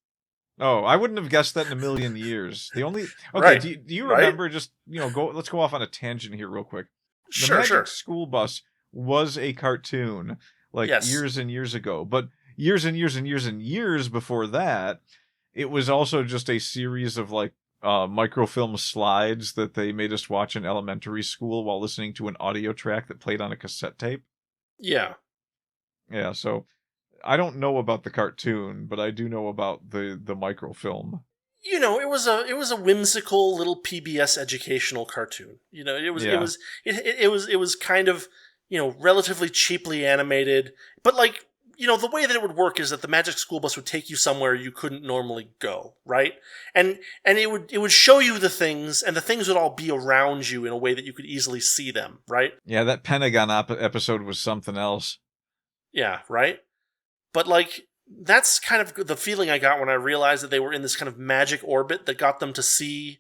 Oh, I wouldn't have guessed that in a million years. The only... Okay,
right.
do you remember, right? Just, let's go off on a tangent here real quick. The Magic School Bus was a cartoon, like, years and years ago. But years and years and years and years before that, it was also just a series of, like, microfilm slides that they made us watch in elementary school while listening to an audio track that played on a cassette tape.
Yeah.
Yeah, so I don't know about the cartoon, but I do know about the microfilm.
It was a whimsical little PBS educational cartoon. It was kind of, relatively cheaply animated, but, like, the way that it would work is that the Magic School Bus would take you somewhere you couldn't normally go, right? And it would show you the things, and the things would all be around you in a way that you could easily see them, right?
Yeah, that Pentagon episode was something else.
Yeah, right? But, like, that's kind of the feeling I got when I realized that they were in this kind of magic orbit that got them to see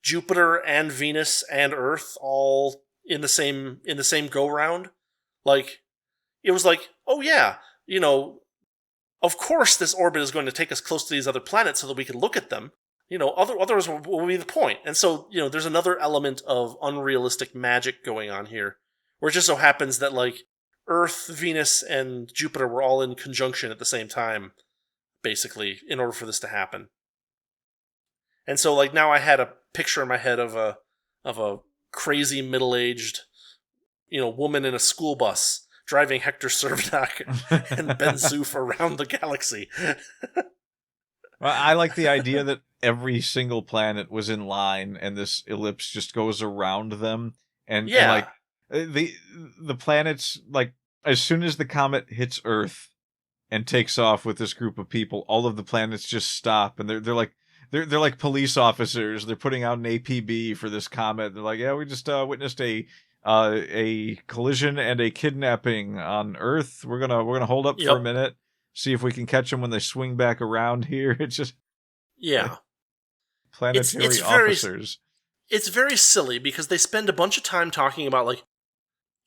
Jupiter and Venus and Earth all in the same go-round. Like, it was like, oh yeah, of course this orbit is going to take us close to these other planets so that we can look at them. Otherwise will be the point. And so, there's another element of unrealistic magic going on here, where it just so happens that, like, Earth, Venus, and Jupiter were all in conjunction at the same time, basically, in order for this to happen. And so, like, now I had a picture in my head of a crazy middle-aged, woman in a school bus driving Hector Servadoc and Ben Zoof around the galaxy.
Well, I like the idea that every single planet was in line and this ellipse just goes around them. And like, the planets, like, as soon as the comet hits Earth and takes off with this group of people, all of the planets just stop, and they're like police officers. They're putting out an APB for this comet. They're like, yeah, we just witnessed a collision and a kidnapping on Earth. We're gonna hold up for a minute, see if we can catch them when they swing back around here. It's just like, planetary officers.
It's very silly because they spend a bunch of time talking about, like,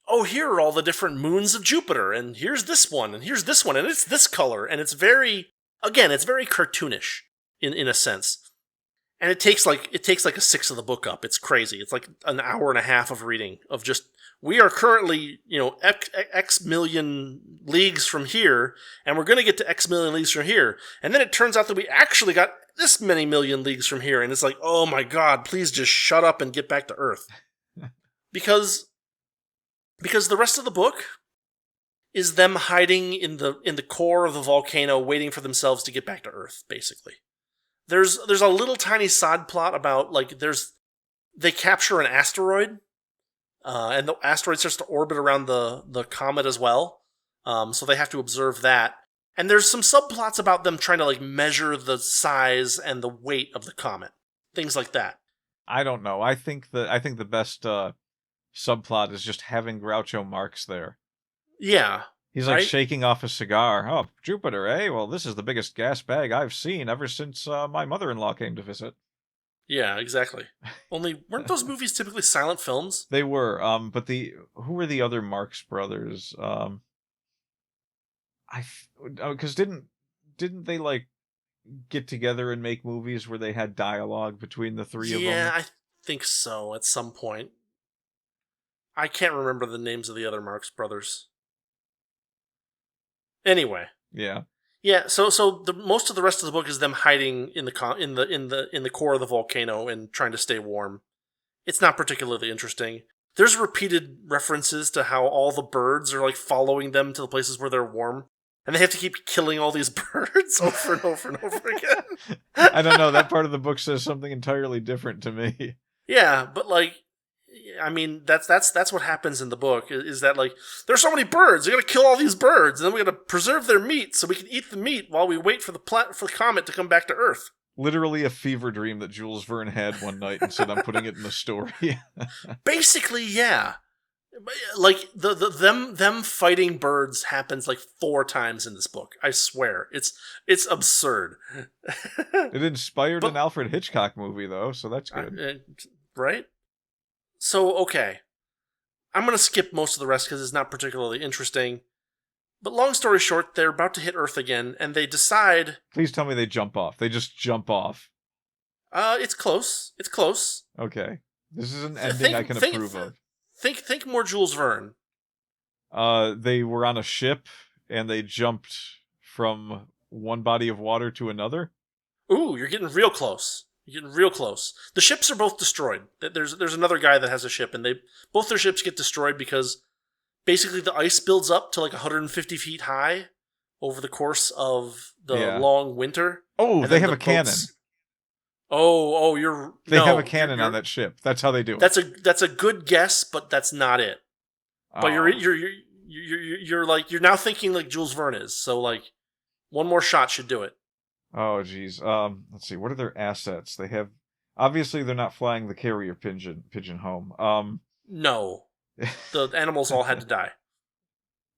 oh, here are all the different moons of Jupiter, and here's this one, and here's this one, and it's this color, and it's very cartoonish in a sense. And it takes like a sixth of the book up. It's crazy. It's like an hour and a half of reading of just, we are currently, X million leagues from here, and we're going to get to X million leagues from here. And then it turns out that we actually got this many million leagues from here. And it's like, oh my God, please just shut up and get back to Earth. Because the rest of the book is them hiding in the core of the volcano, waiting for themselves to get back to Earth, basically. There's a little tiny side plot about, like, they capture an asteroid, and the asteroid starts to orbit around the comet as well. So they have to observe that. And there's some subplots about them trying to, like, measure the size and the weight of the comet. Things like that.
I don't know. I think the best subplot is just having Groucho Marx there.
Yeah.
He's like shaking off a cigar. Oh, Jupiter, eh? Well, this is the biggest gas bag I've seen ever since my mother-in-law came to visit.
Yeah, exactly. Only, weren't those movies typically silent films?
They were. But who were the other Marx brothers? Because didn't they, like, get together and make movies where they had dialogue between the three of them?
Yeah, I think so. At some point, I can't remember the names of the other Marx brothers. Anyway.
Yeah.
Yeah, so most of the rest of the book is them hiding in the core of the volcano and trying to stay warm. It's not particularly interesting. There's repeated references to how all the birds are, like, following them to the places where they're warm, and they have to keep killing all these birds over and over and over again.
I don't know, that part of the book says something entirely different to me.
Yeah, but, like, I mean, that's what happens in the book, is that, like, there's so many birds, we gotta kill all these birds, and then we gotta preserve their meat so we can eat the meat while we wait for the comet to come back to Earth.
Literally a fever dream that Jules Verne had one night and said, I'm putting it in the story.
Basically, yeah. Like, them fighting birds happens, like, 4 times in this book. I swear. It's absurd.
It inspired an Alfred Hitchcock movie, though, so that's good.
Right? So, okay. I'm going to skip most of the rest because it's not particularly interesting. But long story short, they're about to hit Earth again, and they decide...
Please tell me they jump off. They just jump off.
It's close. It's close.
Okay. This is an ending I can approve of.
Think more Jules Verne.
They were on a ship, and they jumped from one body of water to another.
Ooh, you're getting real close. You're getting real close. The ships are both destroyed. There's another guy that has a ship, and both their ships get destroyed because basically the ice builds up to like 150 feet high over the course of the long winter.
Oh, they have a cannon. They have a cannon on that ship. That's how they do it.
That's a good guess, but that's not it. But you're now thinking like Jules Verne is. So, like, one more shot should do it.
Oh, geez. Let's see. What are their assets? They have... Obviously, they're not flying the carrier pigeon home.
No. The animals all had to die.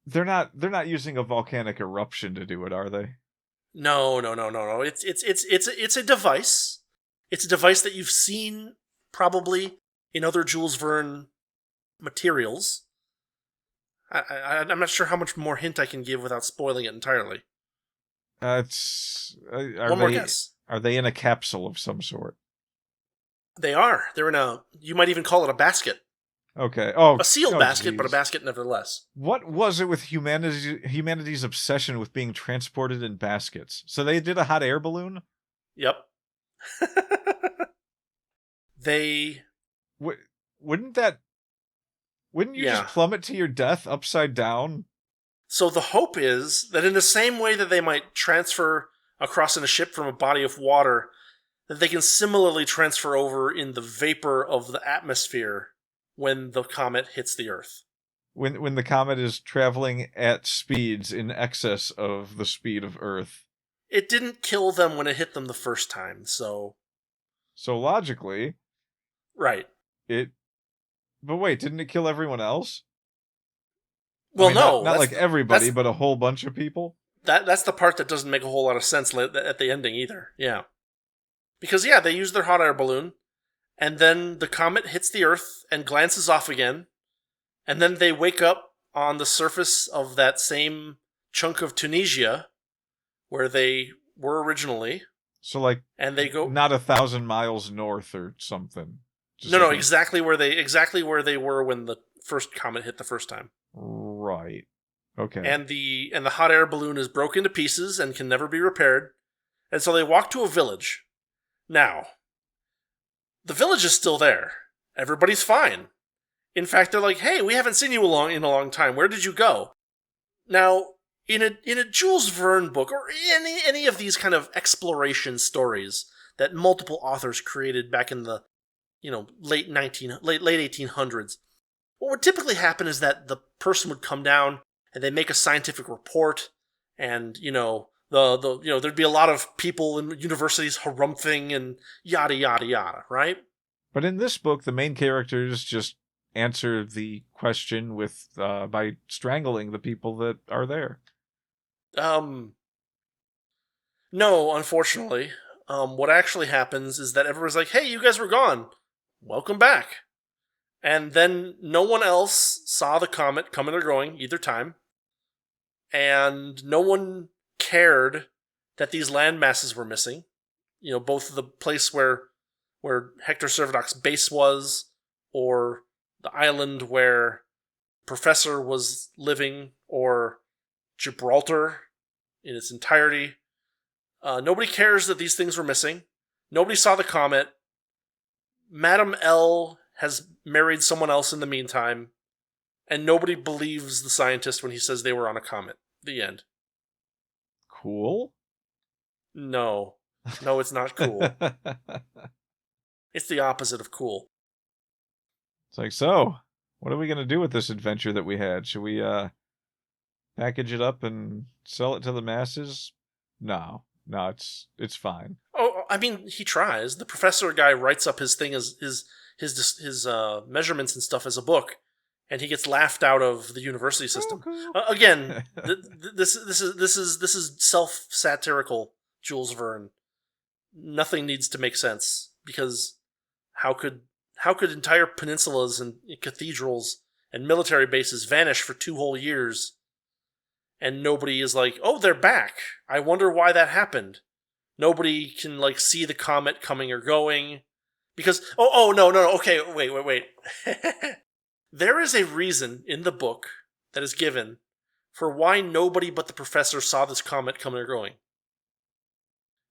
They're not using a volcanic eruption to do it, are they?
No. It's a device. It's a device that you've seen probably in other Jules Verne materials. I'm not sure how much more hint I can give without spoiling it entirely.
One more guess. Are they in a capsule of some sort?
They are. They're in you might even call it a basket.
Okay. Oh,
a sealed basket,
geez.
But a basket nevertheless.
What was it with humanity's obsession with being transported in baskets? So they did a hot air balloon?
Yep.
Wouldn't you just plummet to your death upside down?
So the hope is that in the same way that they might transfer across in a ship from a body of water, that they can similarly transfer over in the vapor of the atmosphere when the comet hits the Earth.
When the comet is traveling at speeds in excess of the speed of Earth.
It didn't kill them when it hit them the first time, so...
So logically...
Right.
But wait, didn't it kill everyone else?
Well,
no. Not like everybody, but a whole bunch of people?
That's the part that doesn't make a whole lot of sense at the ending either, yeah. Because, yeah, they use their hot air balloon, and then the comet hits the Earth and glances off again, and then they wake up on the surface of that same chunk of Tunisia where they were originally.
So, like,
and they go
not 1,000 miles north or something.
No, exactly where they were when the first comet hit the first time.
Right. Okay.
And the hot air balloon is broken to pieces and can never be repaired. And so they walk to a village. Now, the village is still there. Everybody's fine. In fact, they're like, "Hey, we haven't seen you in a long time. Where did you go?" Now, in a Jules Verne book, or any of these kind of exploration stories that multiple authors created back in the late 1800s, what would typically happen is that the person would come down and they make a scientific report, and there'd be a lot of people in universities harumphing and yada yada yada, right?
But in this book, the main characters just answer the question with by strangling the people that are there.
No, unfortunately. What actually happens is that everyone's like, "Hey, you guys were gone. Welcome back." And then no one else saw the comet coming or going either time. And no one cared that these land masses were missing. Both the place where Hector Servadoc's base was, or the island where Professor was living, or Gibraltar in its entirety. Nobody cares that these things were missing. Nobody saw the comet. Madame L has married someone else in the meantime, and nobody believes the scientist when he says they were on a comet. The end.
Cool?
No, it's not cool. It's the opposite of cool.
It's like, so, what are we going to do with this adventure that we had? Should we package it up and sell it to the masses? No, it's fine.
Oh, I mean, he tries. The professor guy writes up his thing as his measurements and stuff as a book, and he gets laughed out of the university system. Again, this is self-satirical Jules Verne. Nothing needs to make sense, because how could entire peninsulas and cathedrals and military bases vanish for 2 whole years, and nobody is like, "Oh, they're back. I wonder why that happened." Nobody can see the comet coming or going, because no, okay, wait. There is a reason in the book that is given for why nobody but the professor saw this comet coming or going.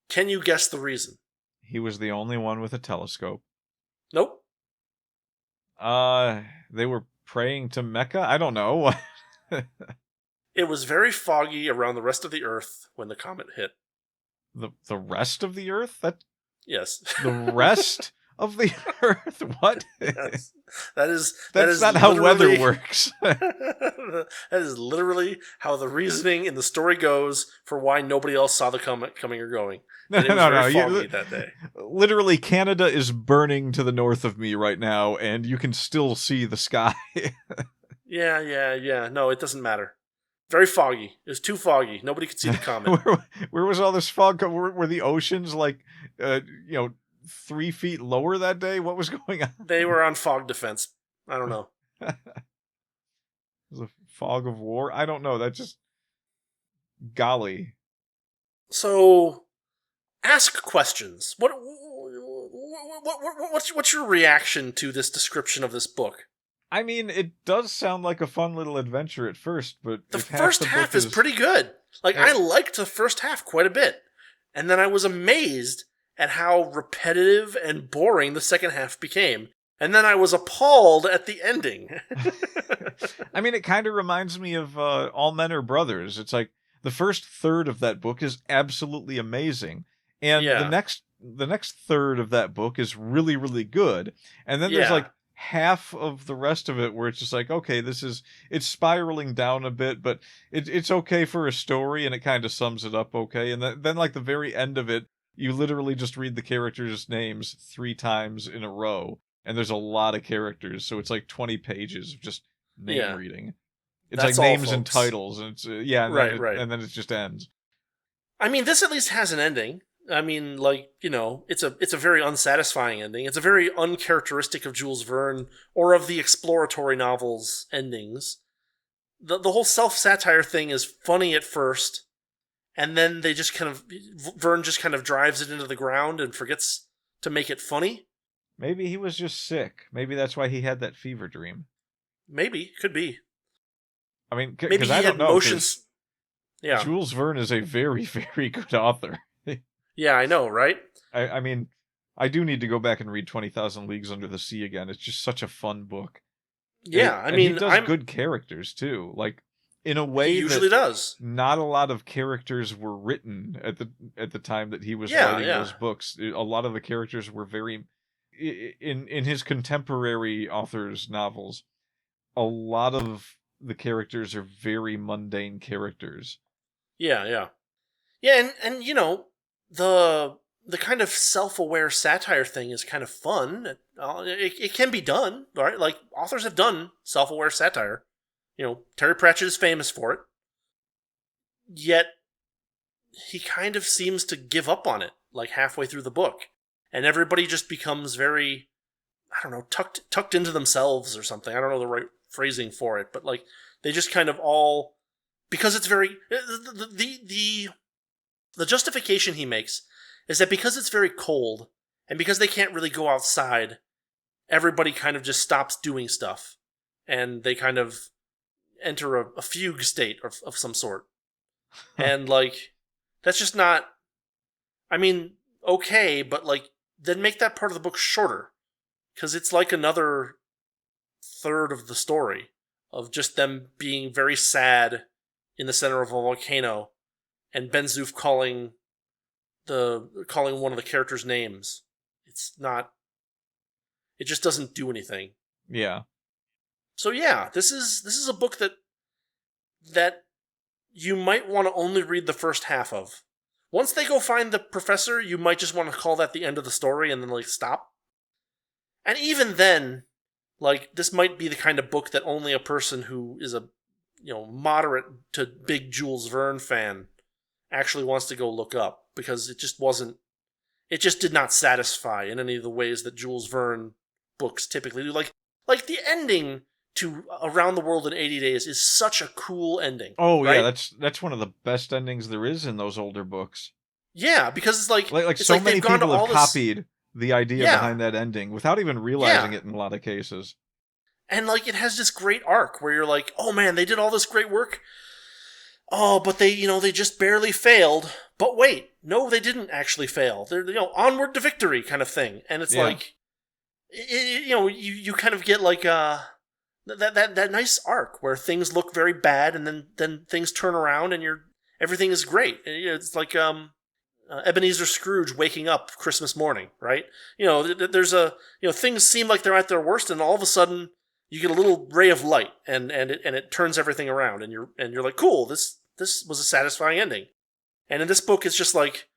Can you guess the reason?
He was the only one with a telescope.
Nope.
They were praying to Mecca? I don't know.
It was very foggy around the rest of the Earth when the comet hit.
The rest of the Earth?
Yes.
The rest of the Earth? What?
Yes. That's
not how weather works.
That is literally how the reasoning in the story goes for why nobody else saw the comet coming or going. And it was very foggy that day.
Literally, Canada is burning to the north of me right now, and you can still see the sky.
Yeah. No, it doesn't matter. Very foggy. It was too foggy. Nobody could see the comet.
Where was all this fog? Were the oceans 3 feet lower that day? What was going on?
They were on fog defense. I don't know.
It was a fog of war? I don't know. That just... Golly.
So, ask questions. What's your reaction to this description of this book?
I mean, it does sound like a fun little adventure at first, but...
The first half is pretty good. I liked the first half quite a bit. And then I was amazed at how repetitive and boring the second half became. And then I was appalled at the ending.
I mean, it kind of reminds me of All Men Are Brothers. It's like, the first third of that book is absolutely amazing. And the next third of that book is really, really good. And then there's half of the rest of it where it's just like, okay, it's spiraling down a bit, but it's okay for a story, and it kind of sums it up okay. And then like the very end of it, you literally just read the characters' names 3 times in a row, and there's a lot of characters, so it's like 20 pages of just name reading. It's
That's
like
all,
names
folks.
and titles, and it's and then it just ends.
I mean, this at least has an ending. I mean, like, it's a very unsatisfying ending. It's a very uncharacteristic of Jules Verne or of the exploratory novels' endings. The whole self-satire thing is funny at first, and then Verne just kind of drives it into the ground and forgets to make it funny.
Maybe he was just sick. Maybe that's why he had that fever dream.
Maybe, could be.
I mean,
maybe he had motions. Yeah,
Jules Verne is a very, very good author.
Yeah, I know, right?
I mean, I do need to go back and read 20,000 Leagues Under the Sea again. It's just such a fun book.
Yeah,
he does good characters too. Like, in a way,
he usually does.
Not a lot of characters were written at the time that he was writing those books. A lot of the characters were very in his contemporary authors' novels. A lot of the characters are very mundane characters.
Yeah, and the kind of self-aware satire thing is kind of fun. It can be done, right? Like, authors have done self-aware satire. Terry Pratchett is famous for it. Yet, he kind of seems to give up on it, like, halfway through the book. And everybody just becomes very, I don't know, tucked into themselves or something. I don't know the right phrasing for it, but, like, they just kind of all... Because it's very... The justification he makes is that because it's very cold, and because they can't really go outside, everybody kind of just stops doing stuff. And they kind of enter a fugue state of some sort. And, like, that's just not... I mean, okay, but, like, then make that part of the book shorter. Because it's like another third of the story of just them being very sad in the center of a volcano, and Ben Zoof calling one of the characters' names. It's not... It just doesn't do anything.
Yeah.
So yeah, this is a book that you might want to only read the first half of. Once they go find the professor, you might just want to call that the end of the story and then, like, stop. And even then, like, this might be the kind of book that only a person who is a moderate to big Jules Verne fan actually wants to go look up, because it just did not satisfy in any of the ways that Jules Verne books typically do. Like the ending to Around the World in 80 Days is such a cool ending.
Oh,
right?
Yeah, that's one of the best endings there is in those older books.
Yeah, because it's like
so
like
many people have copied the idea behind that ending without even realizing it in a lot of cases.
And, like, it has this great arc where you're like, oh man, they did all this great work. Oh, but they just barely failed. But wait, no, they didn't actually fail. They're, onward to victory kind of thing. And it's like, you kind of get like that nice arc where things look very bad and then things turn around and everything is great. It's like Ebenezer Scrooge waking up Christmas morning, right? There's things seem like they're at their worst, and all of a sudden you get a little ray of light, and it turns everything around, and you're like, cool, this was a satisfying ending. And in this book, it's just like,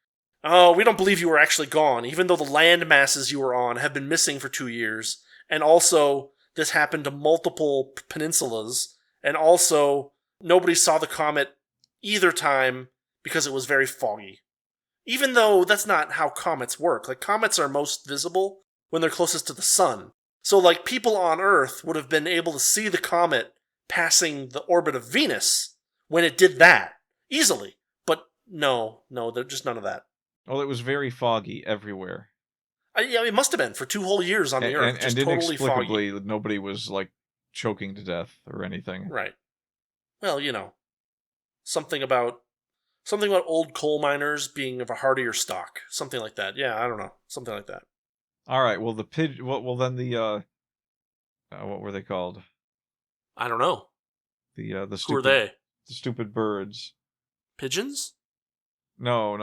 oh, we don't believe you were actually gone, even though the land masses you were on have been missing for 2 years, and also this happened to multiple peninsulas, and also nobody saw the comet either time because it was very foggy. Even though that's not how comets work. Like, comets are most visible when they're closest to the sun. So, like, people on Earth would have been able to see the comet passing the orbit of Venus when it did that easily. But no, there's just none of that.
Well, it was very foggy everywhere.
Yeah, it must have been for 2 whole years on the Earth.
And
just totally
inexplicably,
foggy.
Nobody was, like, choking to death or anything.
Right. Well, something about old coal miners being of a hardier stock. Something like that. Yeah, I don't know. Something like that.
All right. Well, then the what were they called?
I don't know.
The stupid,
who are they?
The stupid birds.
Pigeons?
No,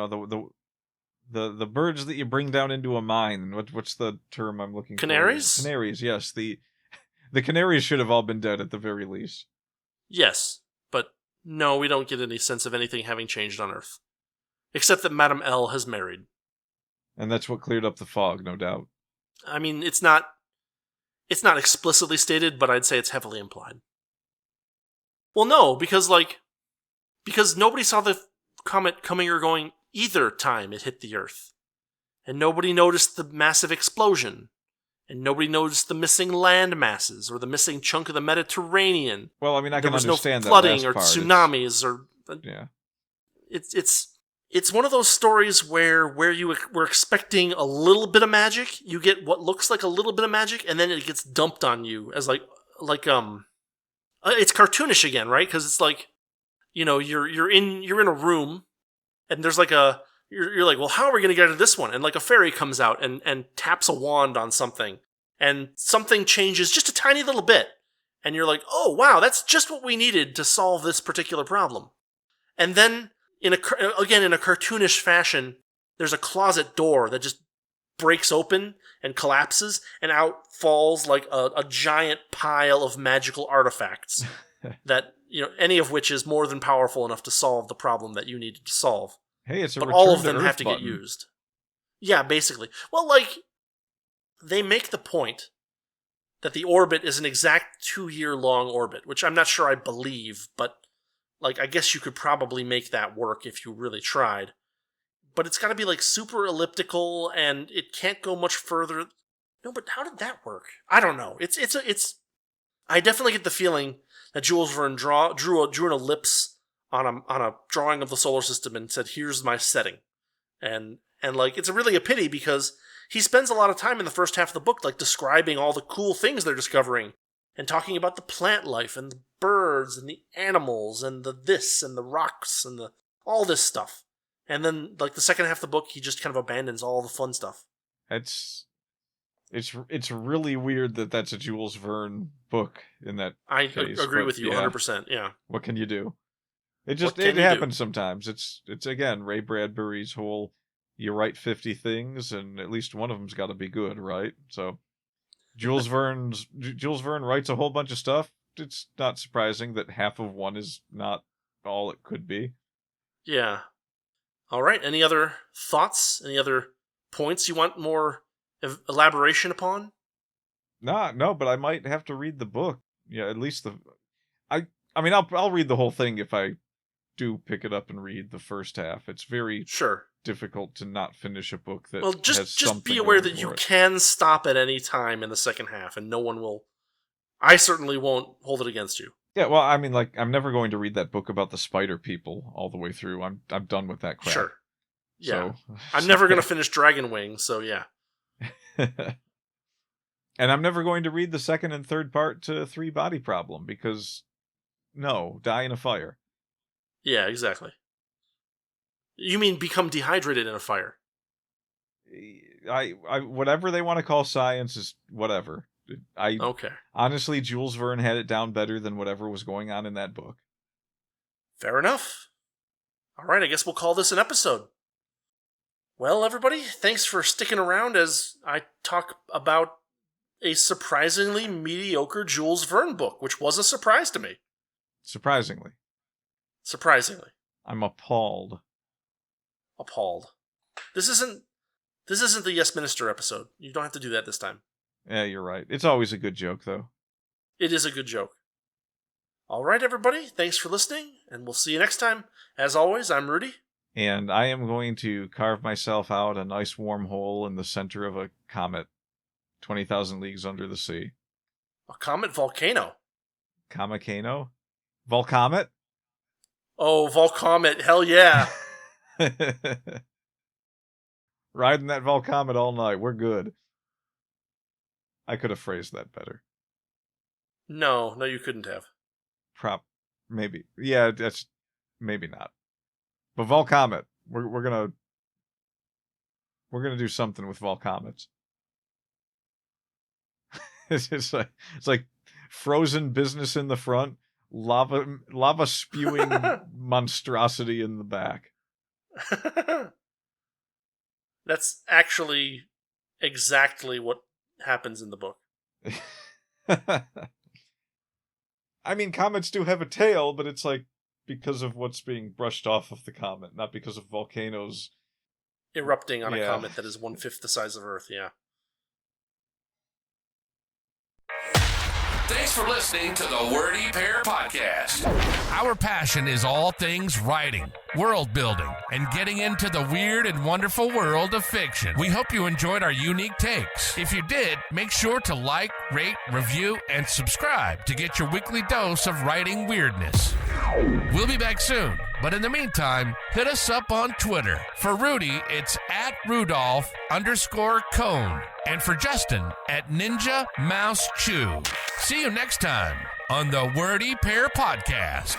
the birds that you bring down into a mine. What's the term I'm looking
Canaries?
for? Canaries, yes. The canaries should have all been dead at the very least.
Yes, but no, we don't get any sense of anything having changed on Earth. Except that Madame L has married.
And that's what cleared up the fog, no doubt.
I mean, it's not explicitly stated, but I'd say it's heavily implied. Well, no, because nobody saw the comet coming or going either time it hit the Earth. And nobody noticed the massive explosion. And nobody noticed the missing land masses or the missing chunk of the Mediterranean.
Well, I mean, I can understand
that. There was no flooding
that
or
part.
tsunamis or...
Yeah.
It's one of those stories where you were expecting a little bit of magic, you get what looks like a little bit of magic, and then it gets dumped on you as it's cartoonish again, right? Because it's like, you're in a room, and there's you're like, well, how are we going to get to this one? And like a fairy comes out and taps a wand on something, and something changes just a tiny little bit, and you're like, oh wow, that's just what we needed to solve this particular problem. And then in a cartoonish fashion, there's a closet door that just breaks open and collapses, and out falls like a giant pile of magical artifacts that, any of which is more than powerful enough to solve the problem that you needed to solve.
Hey, it's a
but
return
all of
to
them
Earth
have to
button.
get used. Yeah, basically. Well, they make the point that the orbit is an exact 2-year-long orbit, which I'm not sure I believe, but I guess you could probably make that work if you really tried. But it's got to be super elliptical, and it can't go much further. No, but how did that work? I don't know. I definitely get the feeling that Jules Verne drew an ellipse on a drawing of the solar system and said, "Here's my setting," and it's really a pity because he spends a lot of time in the first half of the book describing all the cool things they're discovering and talking about the plant life and the birds and the animals and the this and the rocks and all this stuff. And then the second half of the book, he just kind of abandons all the fun stuff.
It's really weird that that's a Jules Verne book in that case.
Agree with you 100%. Yeah.
What can you do? It happens sometimes. It's again Ray Bradbury's whole you write 50 things and at least one of them's got to be good, right? So Jules Verne writes a whole bunch of stuff. It's not surprising that half of one is not all it could be.
Yeah. All right. Any other thoughts? Any other points you want more elaboration upon?
No, but I might have to read the book. Yeah, at least I mean, I'll read the whole thing if I do pick it up and read the first half. It's very difficult to not finish a book that has something. Just be
aware that you can stop at any time in the second half, and no one will. I certainly won't hold it against you.
Yeah, well, I mean, I'm never going to read that book about the spider people all the way through. I'm done with that crap.
Sure. Yeah. I'm never going to finish Dragon Wing, so yeah.
And I'm never going to read the second and third part to Three Body Problem because, no, die in a fire.
Yeah, exactly. You mean become dehydrated in a fire?
I whatever they want to call science is whatever.
Okay.
Honestly, Jules Verne had it down better than whatever was going on in that book.
Fair enough. All right, I guess we'll call this an episode. Well, everybody, thanks for sticking around as I talk about a surprisingly mediocre Jules Verne book, which was a surprise to me.
Surprisingly. I'm appalled.
This isn't the Yes Minister episode. You don't have to do that this time.
Yeah, you're right. It's always a good joke, though.
It is a good joke. All right, everybody. Thanks for listening, and we'll see you next time. As always, I'm Rudy.
And I am going to carve myself out a nice warm hole in the center of a comet, 20,000 leagues under the sea.
A comet volcano.
Comicano? Volcomet?
Oh, Volcomet. Hell yeah.
Riding that Volcomet all night. We're good. I could have phrased that better.
No, you couldn't have.
Maybe. Yeah, that's maybe not. But Volcomet, we're gonna do something with Volcomets. it's like frozen business in the front, lava spewing monstrosity in the back.
That's actually exactly what happens in the book.
I mean, comets do have a tail, but it's like because of what's being brushed off of the comet, not because of volcanoes
erupting on a comet that is 1/5 the size of Earth, yeah.
Thanks for listening to the Wordy Pair Podcast. Our passion is all things writing, world building, and getting into the weird and wonderful world of fiction. We hope you enjoyed our unique takes. If you did, make sure to like, rate, review, and subscribe to get your weekly dose of writing weirdness. We'll be back soon, but in the meantime, hit us up on Twitter. For Rudy, it's @Rudolph_Cone. And for Justin, @Ninja Mouse Chew. See you next time on the Wordy Pair Podcast.